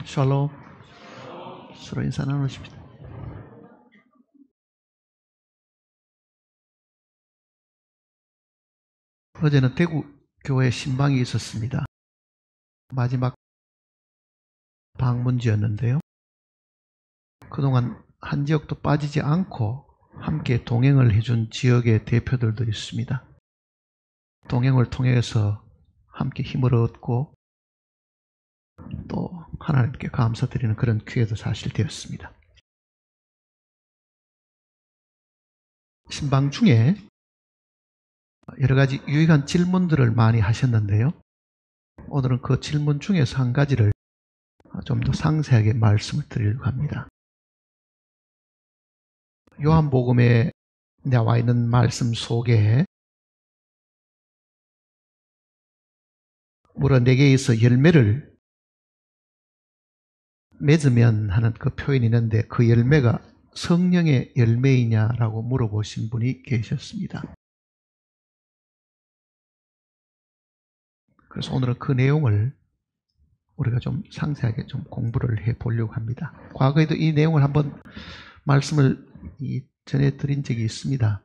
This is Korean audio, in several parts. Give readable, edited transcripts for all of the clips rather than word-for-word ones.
샬롬. 서로 인사 나누십시다. 어제는 대구 교회 신방이 있었습니다. 마지막 방문지였는데요. 그동안 한 지역도 빠지지 않고 함께 동행을 해준 지역의 대표들도 있습니다. 동행을 통해서 함께 힘을 얻고 또 하나님께 감사드리는 그런 기회도 사실 되었습니다. 신방 중에 여러 가지 유익한 질문들을 많이 하셨는데요. 오늘은 그 질문 중에서 한 가지를 좀 더 상세하게 말씀을 드리려고 합니다. 요한복음에 나와 있는 말씀 속에 물어 내게 있어 열매를 맺으면 하는 그 표현이 있는데 그 열매가 성령의 열매이냐라고 물어보신 분이 계셨습니다. 그래서 오늘은 그 내용을 우리가 좀 상세하게 좀 공부를 해 보려고 합니다. 과거에도 이 내용을 한번 말씀을 전해드린 적이 있습니다.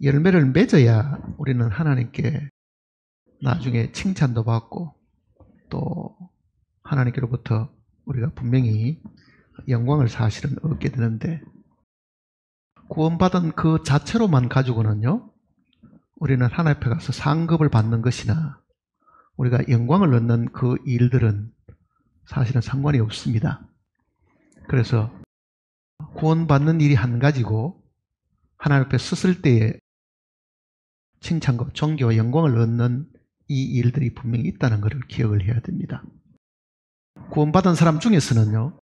열매를 맺어야 우리는 하나님께 나중에 칭찬도 받고 또 하나님께로부터 우리가 분명히 영광을 사실은 얻게 되는데 구원받은 그 자체로만 가지고는요, 우리는 하나님 앞에 가서 상급을 받는 것이나 우리가 영광을 얻는 그 일들은 사실은 상관이 없습니다. 그래서 구원받는 일이 한 가지고 하나님 앞에 섰을 때에 칭찬과 존귀와 영광을 얻는 이 일들이 분명히 있다는 것을 기억을 해야 됩니다. 구원받은 사람 중에서는요,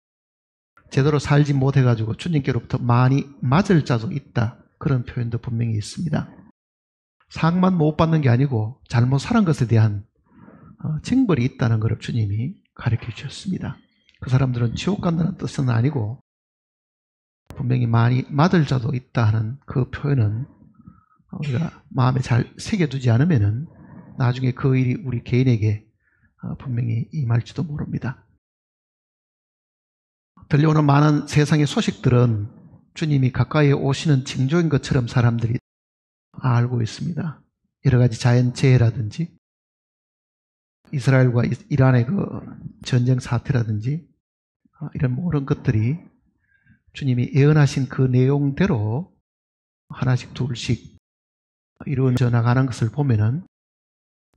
제대로 살지 못해가지고 주님께로부터 많이 맞을 자도 있다, 그런 표현도 분명히 있습니다. 상만 못 받는 게 아니고 잘못 살은 것에 대한 징벌이 있다는 것을 주님이 가르쳐 주셨습니다. 그 사람들은 지옥 간다는 뜻은 아니고 분명히 많이 맞을 자도 있다 하는 그 표현은 우리가 마음에 잘 새겨두지 않으면은 나중에 그 일이 우리 개인에게 분명히 임할지도 모릅니다. 들려오는 많은 세상의 소식들은 주님이 가까이 오시는 징조인 것처럼 사람들이 알고 있습니다. 여러 가지 자연재해라든지 이스라엘과 이란의 그 전쟁 사태라든지 이런 모든 것들이 주님이 예언하신 그 내용대로 하나씩 둘씩 이루어져 나가는 것을 보면은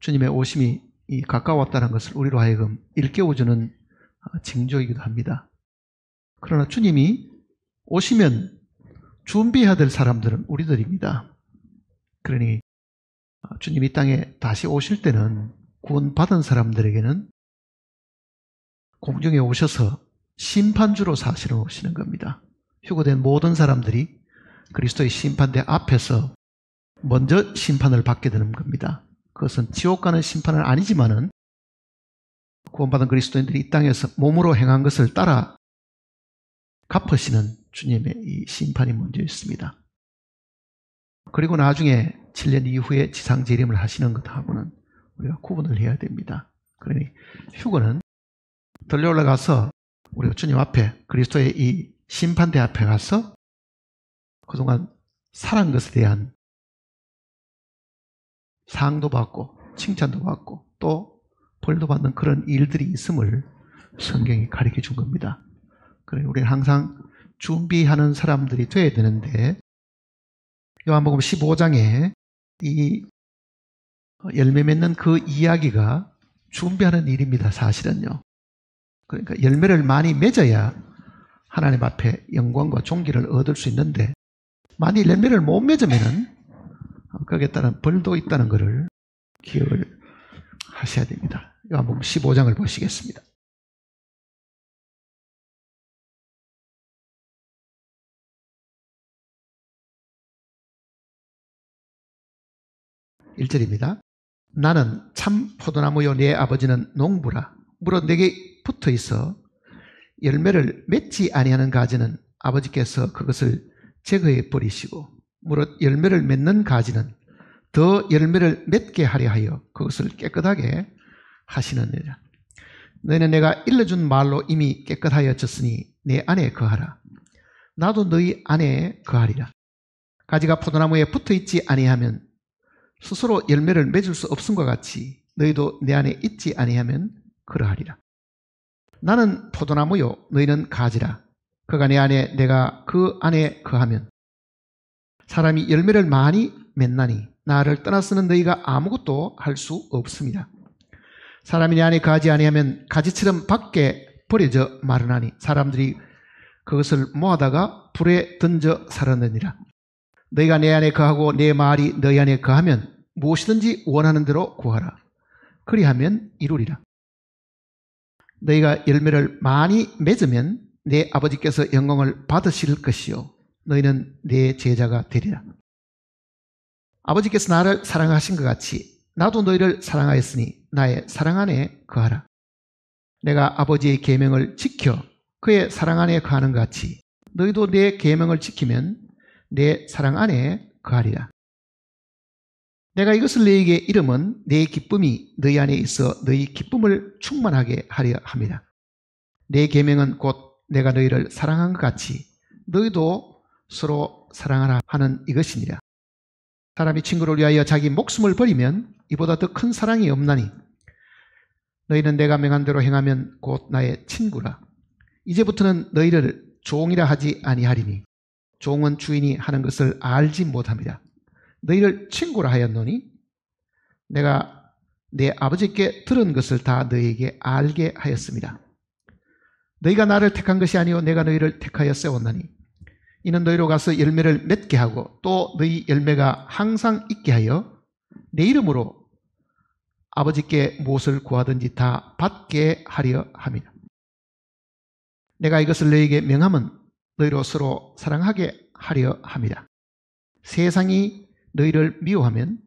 주님의 오심이 가까웠다는 것을 우리로 하여금 일깨워주는 징조이기도 합니다. 그러나 주님이 오시면 준비해야 될 사람들은 우리들입니다. 그러니 주님이 이 땅에 다시 오실 때는 구원받은 사람들에게는 공중에 오셔서 심판주로 사실은 오시는 겁니다. 휴거된 모든 사람들이 그리스도의 심판대 앞에서 먼저 심판을 받게 되는 겁니다. 그것은 지옥 가는 심판은 아니지만은 구원받은 그리스도인들이 이 땅에서 몸으로 행한 것을 따라 갚으시는 주님의 이 심판이 먼저 있습니다. 그리고 나중에 7년 이후에 지상재림을 하시는 것하고는 우리가 구분을 해야 됩니다. 그러니 휴거는 들려 올라가서 우리가 주님 앞에 그리스도의 이 심판대 앞에 가서 그동안 살한 것에 대한 상도 받고 칭찬도 받고 또 벌도 받는 그런 일들이 있음을 성경이 가르쳐 준 겁니다. 그러니 우리는 항상 준비하는 사람들이 돼야 되는데 요한복음 15장에 이 열매 맺는 그 이야기가 준비하는 일입니다. 사실은요. 그러니까 열매를 많이 맺어야 하나님 앞에 영광과 존귀를 얻을 수 있는데 만일 열매를 못 맺으면은 거기에 따른 벌도 있다는 것을 기억을 하셔야 됩니다. 요한복음 15장을 보시겠습니다. 1절입니다. 나는 참 포도나무요 내 아버지는 농부라. 물어 내게 붙어 있어 열매를 맺지 아니하는 가지는 아버지께서 그것을 제거해 버리시고 물어 열매를 맺는 가지는 더 열매를 맺게 하려 하여 그것을 깨끗하게 하시느니라. 너희는 내가 일러준 말로 이미 깨끗하여졌으니 내 안에 거하라. 나도 너희 안에 거하리라. 가지가 포도나무에 붙어있지 아니하면 스스로 열매를 맺을 수 없음과 같이 너희도 내 안에 있지 아니하면 그러하리라. 나는 포도나무요 너희는 가지라. 그가 내 안에 내가 그 안에 거하면 사람이 열매를 많이 맺나니 나를 떠나서는 너희가 아무것도 할 수 없습니다. 사람이 내 안에 거하지 아니하면 가지처럼 밖에 버려져 마르나니 사람들이 그것을 모아다가 불에 던져 살았느니라. 너희가 내 안에 거하고 내 말이 너희 안에 거하면 무엇이든지 원하는 대로 구하라. 그리하면 이루리라. 너희가 열매를 많이 맺으면 내 아버지께서 영광을 받으실 것이요 너희는 내 제자가 되리라. 아버지께서 나를 사랑하신 것 같이 나도 너희를 사랑하였으니 나의 사랑 안에 거하라. 내가 아버지의 계명을 지켜 그의 사랑 안에 거하는 것 같이 너희도 내 계명을 지키면 내 사랑 안에 거하리라. 내가 이것을 너희에게 이름은 내 기쁨이 너희 안에 있어 너희 기쁨을 충만하게 하려 합니다. 내 계명은 곧 내가 너희를 사랑한 것 같이 너희도 서로 사랑하라 하는 이것이니라. 사람이 친구를 위하여 자기 목숨을 버리면 이보다 더 큰 사랑이 없나니 너희는 내가 명한 대로 행하면 곧 나의 친구라. 이제부터는 너희를 종이라 하지 아니하리니 종은 주인이 하는 것을 알지 못합니다. 너희를 친구라 하였노니 내가 내 아버지께 들은 것을 다 너희에게 알게 하였습니다. 너희가 나를 택한 것이 아니요 내가 너희를 택하여 세웠나니 이는 너희로 가서 열매를 맺게 하고 또 너희 열매가 항상 있게 하여 내 이름으로 아버지께 무엇을 구하든지 다 받게 하려 함이라. 내가 이것을 너희에게 명함은 너희로 서로 사랑하게 하려 함이라. 세상이 너희를 미워하면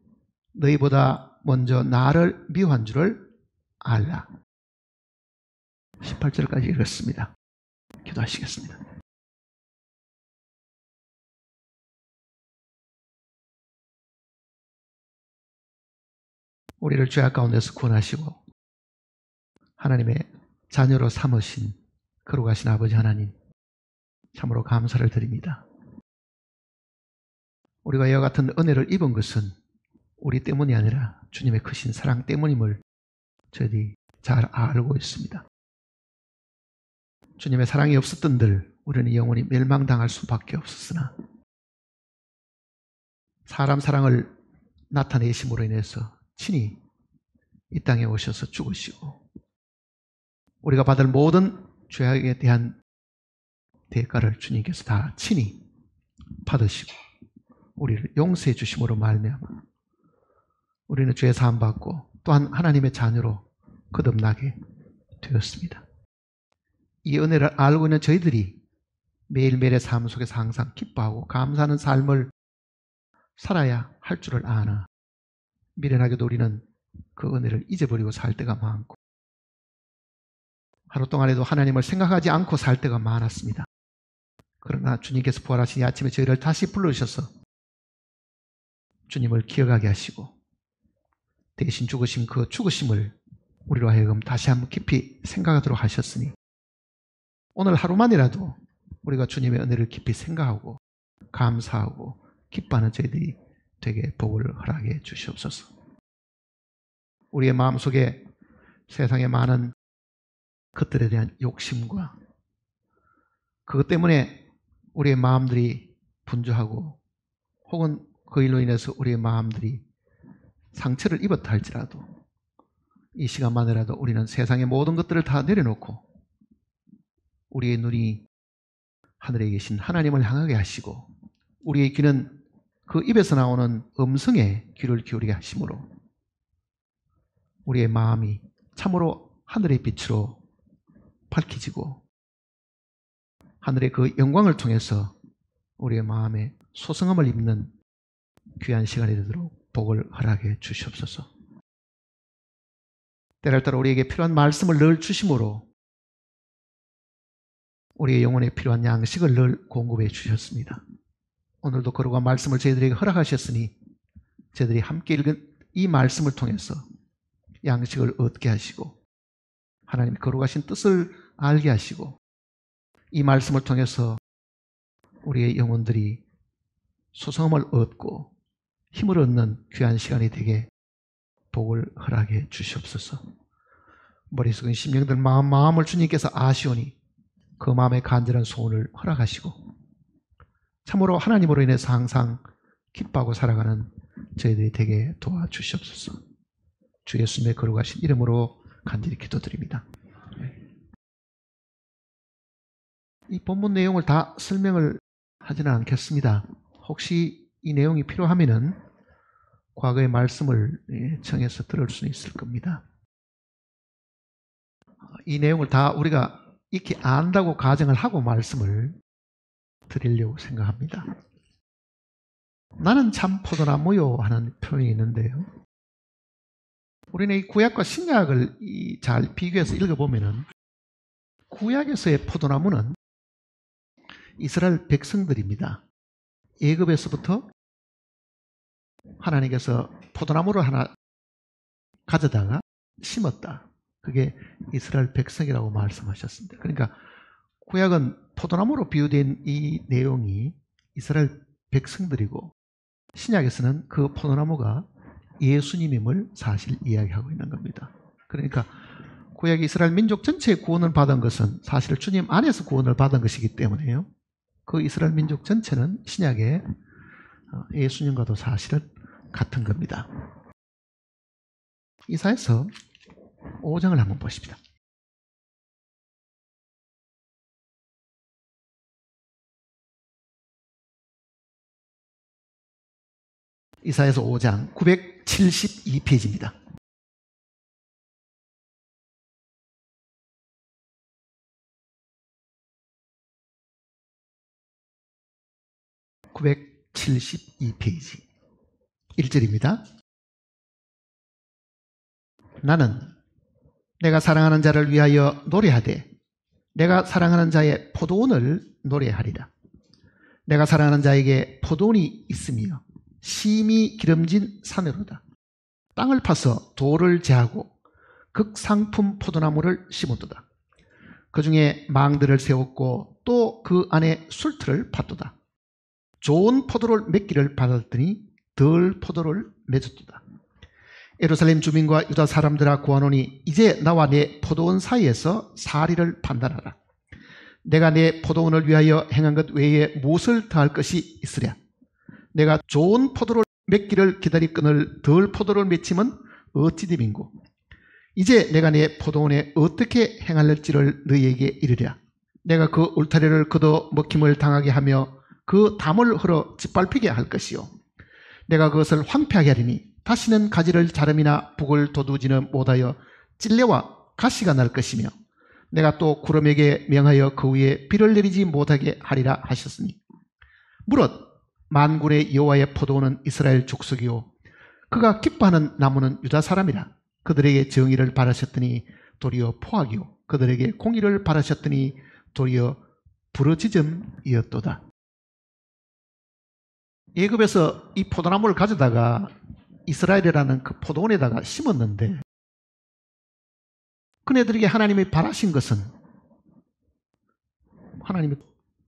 너희보다 먼저 나를 미워한 줄을 알라. 18절까지 읽었습니다. 기도하시겠습니다. 우리를 죄악 가운데서 구원하시고 하나님의 자녀로 삼으신 거룩하신 아버지 하나님, 참으로 감사를 드립니다. 우리가 이와 같은 은혜를 입은 것은 우리 때문이 아니라 주님의 크신 사랑 때문임을 저희들이 잘 알고 있습니다. 주님의 사랑이 없었던들 우리는 영원히 멸망당할 수밖에 없었으나 사람 사랑을 나타내심으로 인해서 친히 이 땅에 오셔서 죽으시고 우리가 받을 모든 죄악에 대한 대가를 주님께서 다 친히 받으시고 우리를 용서해 주심으로 말미암아 우리는 죄 사함 받고 또한 하나님의 자녀로 거듭나게 되었습니다. 이 은혜를 알고 있는 저희들이 매일매일의 삶 속에서 항상 기뻐하고 감사하는 삶을 살아야 할 줄을 아나 미련하게도 우리는 그 은혜를 잊어버리고 살 때가 많고 하루 동안에도 하나님을 생각하지 않고 살 때가 많았습니다. 그러나 주님께서 부활하신 이 아침에 저희를 다시 불러주셔서 주님을 기억하게 하시고 대신 죽으신 그 죽으심을 우리로 하여금 다시 한번 깊이 생각하도록 하셨으니 오늘 하루만이라도 우리가 주님의 은혜를 깊이 생각하고 감사하고 기뻐하는 저희들이 되게 복을 허락해 주시옵소서. 우리의 마음속에 세상의 많은 것들에 대한 욕심과 그것 때문에 우리의 마음들이 분주하고 혹은 그 일로 인해서 우리의 마음들이 상처를 입었다 할지라도 이 시간만이라도 우리는 세상의 모든 것들을 다 내려놓고 우리의 눈이 하늘에 계신 하나님을 향하게 하시고 우리의 귀는 그 입에서 나오는 음성에 귀를 기울이게 하심으로 우리의 마음이 참으로 하늘의 빛으로 밝혀지고 하늘의 그 영광을 통해서 우리의 마음에 소성함을 입는 귀한 시간이 되도록 복을 허락해 주시옵소서. 때를 따라 우리에게 필요한 말씀을 늘 주심으로 우리의 영혼에 필요한 양식을 늘 공급해 주셨습니다. 오늘도 거룩한 말씀을 저희들에게 허락하셨으니 저희들이 함께 읽은 이 말씀을 통해서 양식을 얻게 하시고 하나님의 거룩하신 뜻을 알게 하시고 이 말씀을 통해서 우리의 영혼들이 소성함을 얻고 힘을 얻는 귀한 시간이 되게 복을 허락해 주시옵소서. 머릿속에 심령들 마음을 주님께서 아시오니 그 마음의 간절한 소원을 허락하시고 참으로 하나님으로 인해서 항상 기뻐하고 살아가는 저희들이 되게 도와주시옵소서. 주 예수님의 거룩하신 이름으로 간절히 기도드립니다. 이 본문 내용을 다 설명을 하지는 않겠습니다. 혹시 이 내용이 필요하면은 과거의 말씀을 청해서 들을 수 있을 겁니다. 이 내용을 다 우리가 익히 안다고 가정을 하고 말씀을 드리려고 생각합니다. 나는 참 포도나무요 하는 표현이 있는데요. 우리는 이 구약과 신약을 잘 비교해서 읽어보면은 구약에서의 포도나무는 이스라엘 백성들입니다. 애굽에서부터 하나님께서 포도나무를 하나 가져다가 심었다. 그게 이스라엘 백성이라고 말씀하셨습니다. 그러니까 구약은 포도나무로 비유된 이 내용이 이스라엘 백성들이고 신약에서는 그 포도나무가 예수님임을 사실 이야기하고 있는 겁니다. 그러니까 구약 이스라엘 민족 전체의 구원을 받은 것은 사실 주님 안에서 구원을 받은 것이기 때문에요. 그 이스라엘 민족 전체는 신약의 예수님과도 사실은 같은 겁니다. 이사야서 5장을 한번 보십니다. 이사야서 5장 972페이지입니다. (972페이지) 1절입니다. 나는 내가 사랑하는 자를 위하여 노래하되 내가 사랑하는 자의 포도원을 노래하리라. 내가 사랑하는 자에게 포도원이 있으며 심히 기름진 산으로다. 땅을 파서 돌을 제하고 극상품 포도나무를 심었도다. 그 중에 망들을 세웠고 또 그 안에 술틀을 팠도다. 좋은 포도를 맺기를 받았더니 덜 포도를 맺었도다. 예루살렘 주민과 유다 사람들아 구하노니 이제 나와 내 포도원 사이에서 사리를 판단하라. 내가 내 포도원을 위하여 행한 것 외에 무엇을 더할 것이 있으랴. 내가 좋은 포도를 맺기를 기다리거늘 덜 포도를 맺힘은 어찌 됨인고. 이제 내가 내 포도원에 어떻게 행할지를 너희에게 이르랴. 내가 그 울타리를 걷어 먹힘을 당하게 하며 그 담을 흘러 짓밟히게 할 것이요. 내가 그것을 황폐하게 하리니 다시는 가지를 자름이나 북을 도두지는 못하여 찔레와 가시가 날 것이며 내가 또 구름에게 명하여 그 위에 비를 내리지 못하게 하리라 하셨으니 무릇 만군의 여호와의 포도원은 이스라엘 족속이요 그가 기뻐하는 나무는 유다 사람이라. 그들에게 정의를 바라셨더니 도리어 포악이요 그들에게 공의를 바라셨더니 도리어 부르짖음이었도다. 애굽에서 이 포도나무를 가져다가 이스라엘이라는 그 포도원에다가 심었는데 그네들에게 하나님이 바라신 것은 하나님이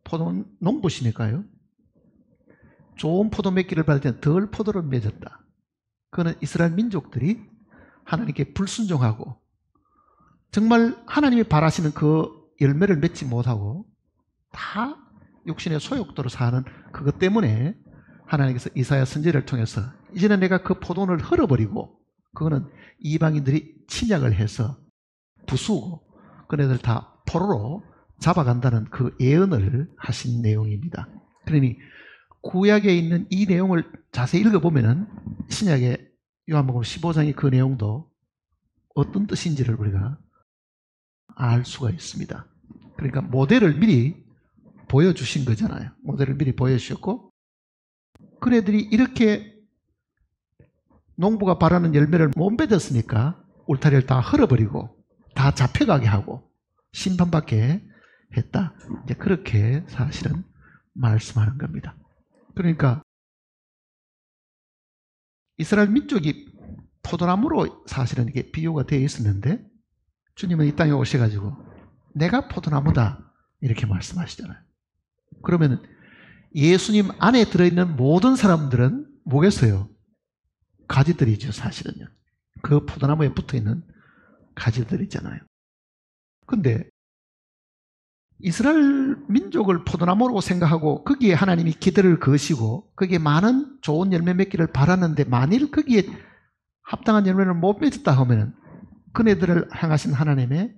포도원 농부시니까요. 좋은 포도 맺기를 받을 때는 덜 포도를 맺었다. 그거는 이스라엘 민족들이 하나님께 불순종하고 정말 하나님이 바라시는 그 열매를 맺지 못하고 다 육신의 소욕도로 사는 그것 때문에 하나님께서 이사야 선지자를 통해서 이제는 내가 그 포도원을 헐어버리고 그거는 이방인들이 침략을 해서 부수고 그네들 다 포로로 잡아간다는 그 예언을 하신 내용입니다. 그러니 구약에 있는 이 내용을 자세히 읽어보면은 신약의 요한복음 15장의 그 내용도 어떤 뜻인지를 우리가 알 수가 있습니다. 그러니까 모델을 미리 보여주신 거잖아요. 모델을 미리 보여주셨고 그네들이 이렇게 농부가 바라는 열매를 못 맺었으니까 울타리를 다 헐어버리고 다 잡혀가게 하고 심판받게 했다. 이제 그렇게 사실은 말씀하는 겁니다. 그러니까 이스라엘 민족이 포도나무로 사실은 이게 비유가 되어 있었는데 주님은 이 땅에 오셔가지고 내가 포도나무다 이렇게 말씀하시잖아요. 그러면 예수님 안에 들어있는 모든 사람들은 뭐겠어요? 가지들이죠, 사실은요. 그 포도나무에 붙어있는 가지들이잖아요. 근데 이스라엘 민족을 포도나무로 생각하고 거기에 하나님이 기대를 거시고 거기에 많은 좋은 열매 맺기를 바랐는데 만일 거기에 합당한 열매를 못 맺었다 하면 그네들을 향하신 하나님의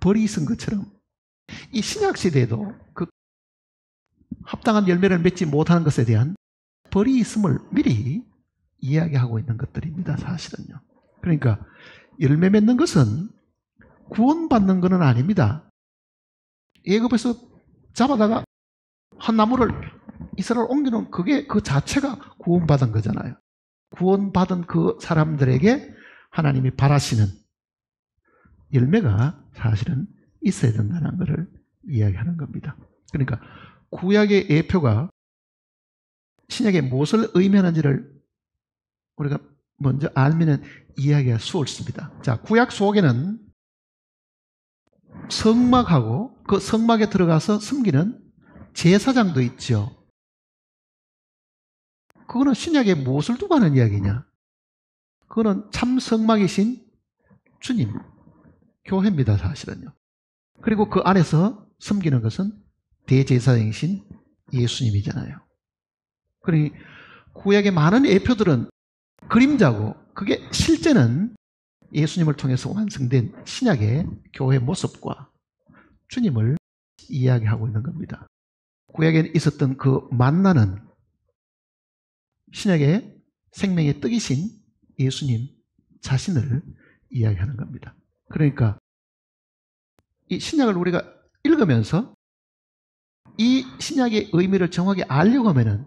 벌이 있은 것처럼 이 신약시대에도 그 합당한 열매를 맺지 못하는 것에 대한 벌이 있음을 미리 이야기하고 있는 것들입니다, 사실은요. 그러니까 열매 맺는 것은 구원받는 것은 아닙니다. 애굽에서 잡아다가 한 나무를 이스라엘 옮기는 그게 그 자체가 구원받은 거잖아요. 구원받은 그 사람들에게 하나님이 바라시는 열매가 사실은 있어야 된다는 것을 이야기하는 겁니다. 그러니까 구약의 예표가 신약에 무엇을 의미하는지를 우리가 먼저 알면 이야기가 수월습니다. 자, 구약 속에는 성막하고 그 성막에 들어가서 섬기는 제사장도 있죠. 그거는 신약에 무엇을 두고 하는 이야기냐? 그거는 참 성막이신 주님, 교회입니다, 사실은요. 그리고 그 안에서 섬기는 것은 대제사장이신 예수님이잖아요. 그러니 구약의 많은 예표들은 그림자고 그게 실제는 예수님을 통해서 완성된 신약의 교회 모습과 주님을 이야기하고 있는 겁니다. 구약에 있었던 그 만나는 신약의 생명의 떡이신 예수님 자신을 이야기하는 겁니다. 그러니까 이 신약을 우리가 읽으면서 이 신약의 의미를 정확히 알려고 하면은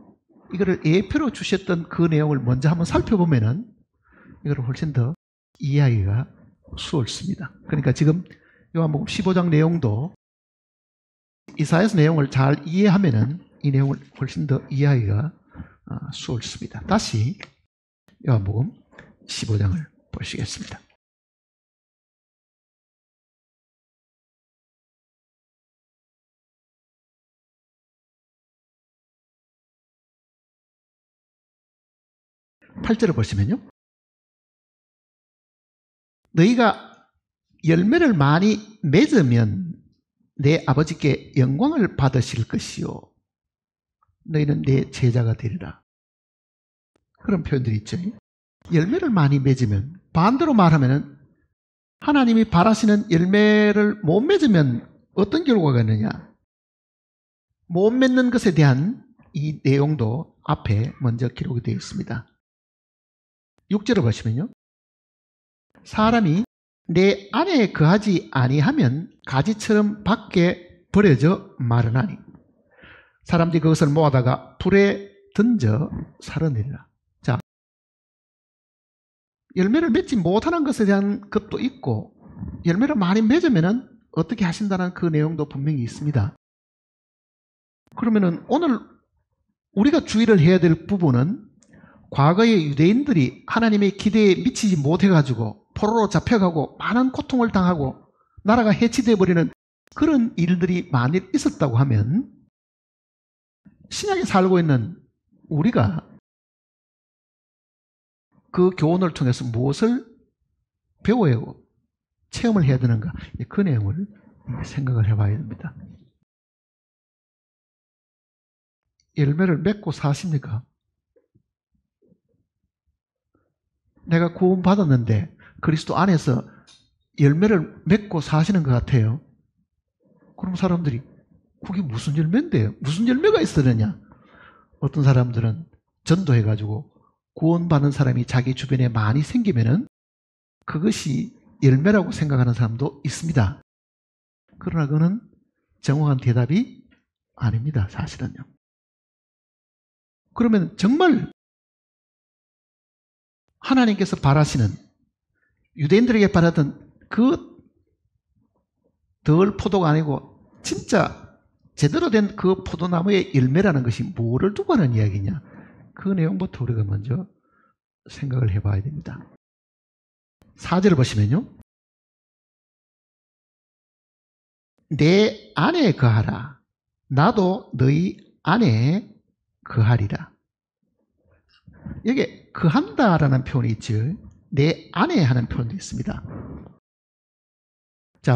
이거를 예표로 주셨던 그 내용을 먼저 한번 살펴보면은 이거를 훨씬 더 이해하기가 수월습니다. 그러니까 지금 요한복음 15장 내용도 이사야서 내용을 잘 이해하면은 이 내용을 훨씬 더 이해하기가 수월습니다. 다시 요한복음 15장을 보시겠습니다. 팔 절을 보시면요. 너희가 열매를 많이 맺으면 내 아버지께 영광을 받으실 것이요. 너희는 내 제자가 되리라. 그런 표현들이 있죠. 열매를 많이 맺으면, 반대로 말하면 하나님이 바라시는 열매를 못 맺으면 어떤 결과가 있느냐? 못 맺는 것에 대한 이 내용도 앞에 먼저 기록이 되어 있습니다. 6절을 보시면요. 사람이 내 안에 거하지 아니하면 가지처럼 밖에 버려져 마르나니 사람들이 그것을 모아다가 불에 던져 살아내리라. 자, 열매를 맺지 못하는 것에 대한 것도 있고 열매를 많이 맺으면 어떻게 하신다는 그 내용도 분명히 있습니다. 그러면은 오늘 우리가 주의를 해야 될 부분은 과거의 유대인들이 하나님의 기대에 미치지 못해가지고 포로로 잡혀가고 많은 고통을 당하고 나라가 해치되어 버리는 그런 일들이 만일 있었다고 하면 신약에 살고 있는 우리가 그 교훈을 통해서 무엇을 배워야 하고 체험을 해야 되는가, 그 내용을 생각을 해봐야 됩니다. 열매를 맺고 사십니까? 내가 구원받았는데 그리스도 안에서 열매를 맺고 사시는 것 같아요. 그럼 사람들이 그게 무슨 열매인데요? 무슨 열매가 있었느냐? 어떤 사람들은 전도해가지고 구원받는 사람이 자기 주변에 많이 생기면은 그것이 열매라고 생각하는 사람도 있습니다. 그러나 그거는 정확한 대답이 아닙니다, 사실은요. 그러면 정말 하나님께서 바라시는 유대인들에게 바라던 그 덜 포도가 아니고 진짜 제대로 된 그 포도나무의 열매라는 것이 뭐를 두고 하는 이야기냐? 그 내용부터 우리가 먼저 생각을 해봐야 됩니다. 4절을 보시면요. 내 안에 거하라. 나도 너희 안에 거하리라. 여기 거한다라는 표현이 있죠. 내 안에 하는 표현도 있습니다. 자,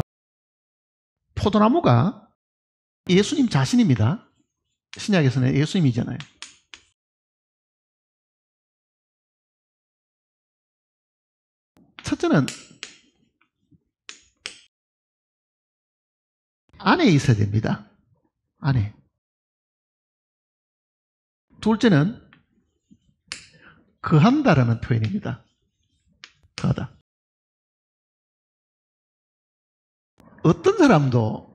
포도나무가 예수님 자신입니다. 신약에서는 예수님이잖아요. 첫째는 안에 있어야 됩니다. 안에. 둘째는 거한다라는 표현입니다. 거하다. 어떤 사람도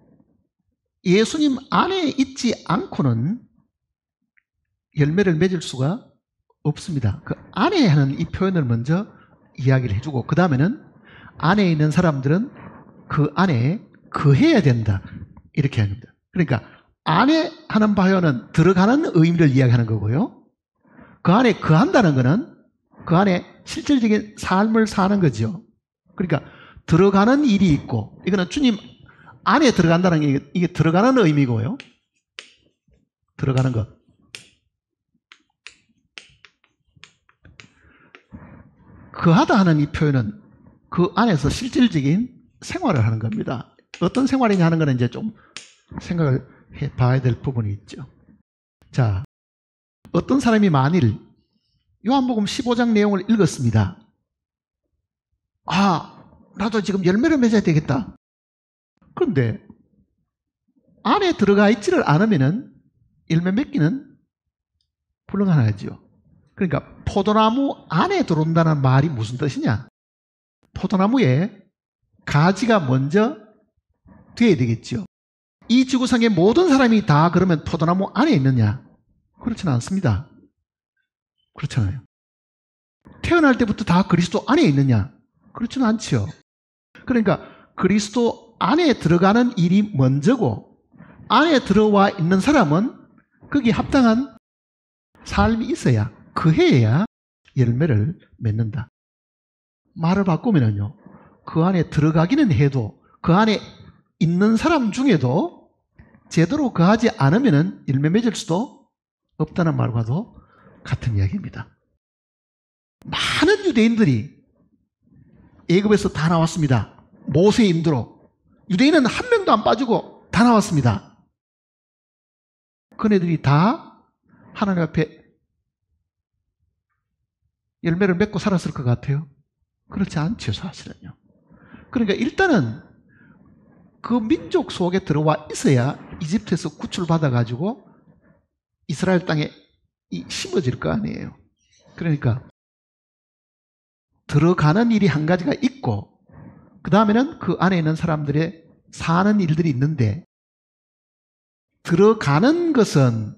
예수님 안에 있지 않고는 열매를 맺을 수가 없습니다. 그 안에 하는 이 표현을 먼저 이야기를 해주고 그 다음에는 안에 있는 사람들은 그 안에 거해야 된다. 이렇게 하는 겁니다. 그러니까 안에 하는 바요는 들어가는 의미를 이야기하는 거고요. 그 안에 거한다는 거는 그 안에 실질적인 삶을 사는 거죠. 그러니까 들어가는 일이 있고 이거는 주님 안에 들어간다는 게 이게 들어가는 의미고요. 들어가는 것. 거하다 하는 이 표현은 그 안에서 실질적인 생활을 하는 겁니다. 어떤 생활이냐 하는 거는 이제 좀 생각을 해 봐야 될 부분이 있죠. 자, 어떤 사람이 만일 요한복음 15장 내용을 읽었습니다. 아, 나도 지금 열매를 맺어야 되겠다. 그런데 안에 들어가 있지를 않으면은 열매 맺기는 불가능하죠. 그러니까 포도나무 안에 들어온다는 말이 무슨 뜻이냐? 포도나무에 가지가 먼저 돼야 되겠죠. 이 지구상의 모든 사람이 다 그러면 포도나무 안에 있느냐? 그렇지는 않습니다. 그렇잖아요. 태어날 때부터 다 그리스도 안에 있느냐? 그렇지는 않죠. 그러니까 그리스도 안에 들어가는 일이 먼저고 안에 들어와 있는 사람은 거기에 합당한 삶이 있어야 거해야 열매를 맺는다. 말을 바꾸면요. 그 안에 들어가기는 해도 그 안에 있는 사람 중에도 제대로 거하지 않으면 열매 맺을 수도 없다는 말과도 같은 이야기입니다. 많은 유대인들이 애굽에서 다 나왔습니다. 모세의 인도로. 유대인은 한 명도 안 빠지고 다 나왔습니다. 그네들이 다 하나님 앞에 열매를 맺고 살았을 것 같아요? 그렇지 않죠, 사실은요. 그러니까 일단은 그 민족 속에 들어와 있어야 이집트에서 구출받아가지고 이스라엘 땅에 심어질 거 아니에요. 그러니까 들어가는 일이 한 가지가 있고 그 다음에는 그 안에 있는 사람들의 사는 일들이 있는데 들어가는 것은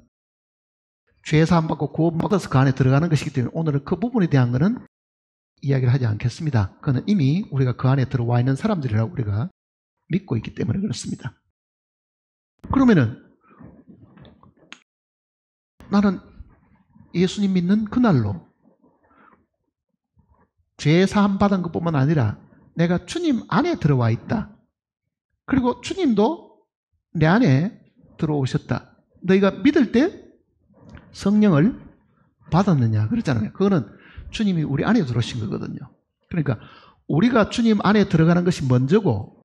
죄 사함 받고 구원 받아서 그 안에 들어가는 것이기 때문에 오늘은 그 부분에 대한 것은 이야기를 하지 않겠습니다. 그건 이미 우리가 그 안에 들어와 있는 사람들이라고 우리가 믿고 있기 때문에 그렇습니다. 그러면은 나는 예수님 믿는 그날로 죄 사함 받은 것뿐만 아니라 내가 주님 안에 들어와 있다. 그리고 주님도 내 안에 들어오셨다. 너희가 믿을 때 성령을 받았느냐 그랬잖아요. 그거는 주님이 우리 안에 들어오신 거거든요. 그러니까 우리가 주님 안에 들어가는 것이 먼저고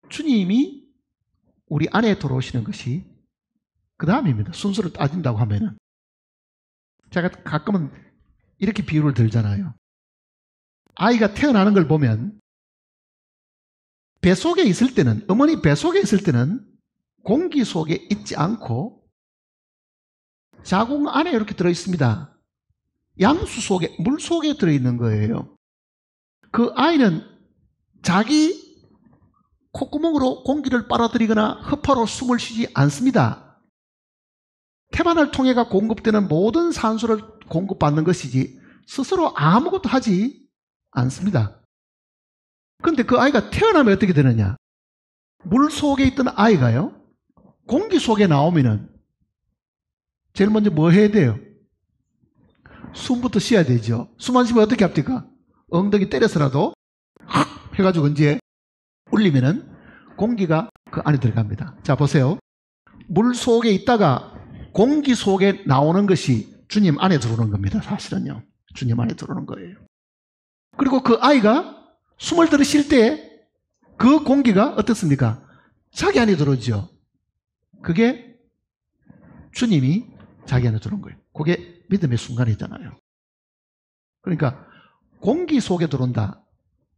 주님이 우리 안에 들어오시는 것이 그 다음입니다. 순서를 따진다고 하면은 제가 가끔은 이렇게 비유를 들잖아요. 아이가 태어나는 걸 보면 뱃속에 있을 때는 어머니 뱃속에 있을 때는 공기 속에 있지 않고 자궁 안에 이렇게 들어있습니다. 양수 속에 물 속에 들어있는 거예요. 그 아이는 자기 콧구멍으로 공기를 빨아들이거나 허파로 숨을 쉬지 않습니다. 태반을 통해 공급되는 모든 산소를 공급받는 것이지 스스로 아무것도 하지 않습니다. 그런데 그 아이가 태어나면 어떻게 되느냐? 물 속에 있던 아이가요, 공기 속에 나오면은 제일 먼저 뭐 해야 돼요? 숨부터 쉬어야 되죠. 숨 안 쉬면 어떻게 합니까? 엉덩이 때려서라도 확 해가지고 이제 울리면은 공기가 그 안에 들어갑니다. 자, 보세요. 물 속에 있다가 공기 속에 나오는 것이 주님 안에 들어오는 겁니다. 사실은요. 주님 안에 들어오는 거예요. 그리고 그 아이가 숨을 들이쉴 때 그 공기가 어떻습니까? 자기 안에 들어오죠. 그게 주님이 자기 안에 들어온 거예요. 그게 믿음의 순간이잖아요. 그러니까 공기 속에 들어온다.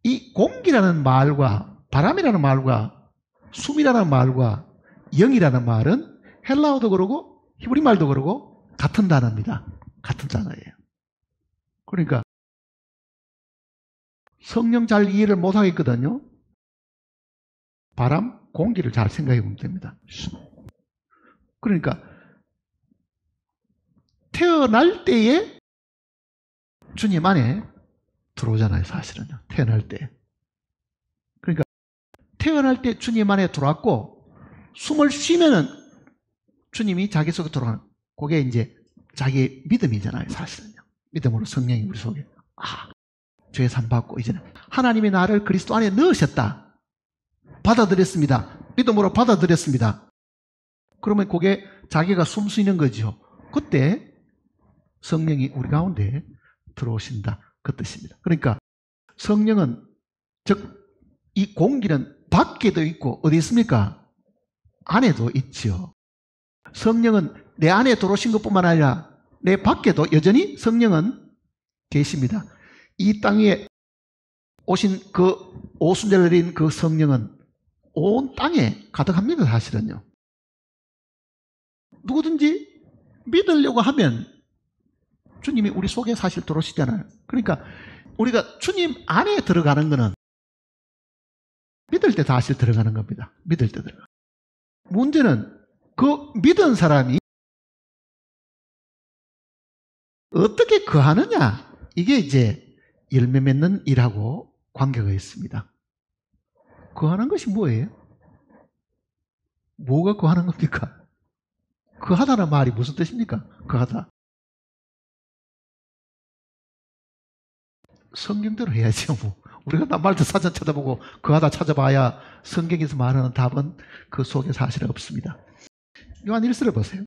이 공기라는 말과 바람이라는 말과 숨이라는 말과 영이라는 말은 헬라어도 그러고 히브리 말도 그러고 같은 단어입니다. 같은 단어예요. 그러니까 성령 잘 이해를 못하겠거든요. 바람, 공기를 잘 생각해 보면 됩니다. 그러니까 태어날 때에 주님 안에 들어오잖아요. 사실은요. 태어날 때. 그러니까 태어날 때 주님 안에 들어왔고 숨을 쉬면은 주님이 자기 속에 들어가는, 그게 이제 자기 믿음이잖아요. 사실은요. 믿음으로 성령이 우리 속에 죄 산 받고 이제는 하나님이 나를 그리스도 안에 넣으셨다. 받아들였습니다. 믿음으로 받아들였습니다. 그러면 그게 자기가 숨 쉬는 거죠. 그때 성령이 우리 가운데 들어오신다. 그 뜻입니다. 그러니까 성령은, 즉 이 공기는 밖에도 있고 어디 있습니까? 안에도 있죠. 성령은 내 안에 들어오신 것뿐만 아니라 내 밖에도 여전히 성령은 계십니다. 이 땅에 오신 그 오순절 내린 그 성령은 온 땅에 가득합니다. 사실은요. 누구든지 믿으려고 하면 주님이 우리 속에 사실 들어오시잖아요. 그러니까 우리가 주님 안에 들어가는 거는 믿을 때 사실 들어가는 겁니다. 믿을 때 들어가. 문제는 그 믿은 사람이 어떻게 거하느냐, 이게 이제 열매 맺는 일하고 관계가 있습니다. 거하는 것이 뭐예요? 뭐가 거하는 겁니까? 거하다는 말이 무슨 뜻입니까? 거하다. 성경대로 해야죠. 뭐. 우리가 낱말도 사전 찾아보고 거하다 찾아봐야 성경에서 말하는 답은 그 속에 사실 없습니다. 요한 1서를 보세요.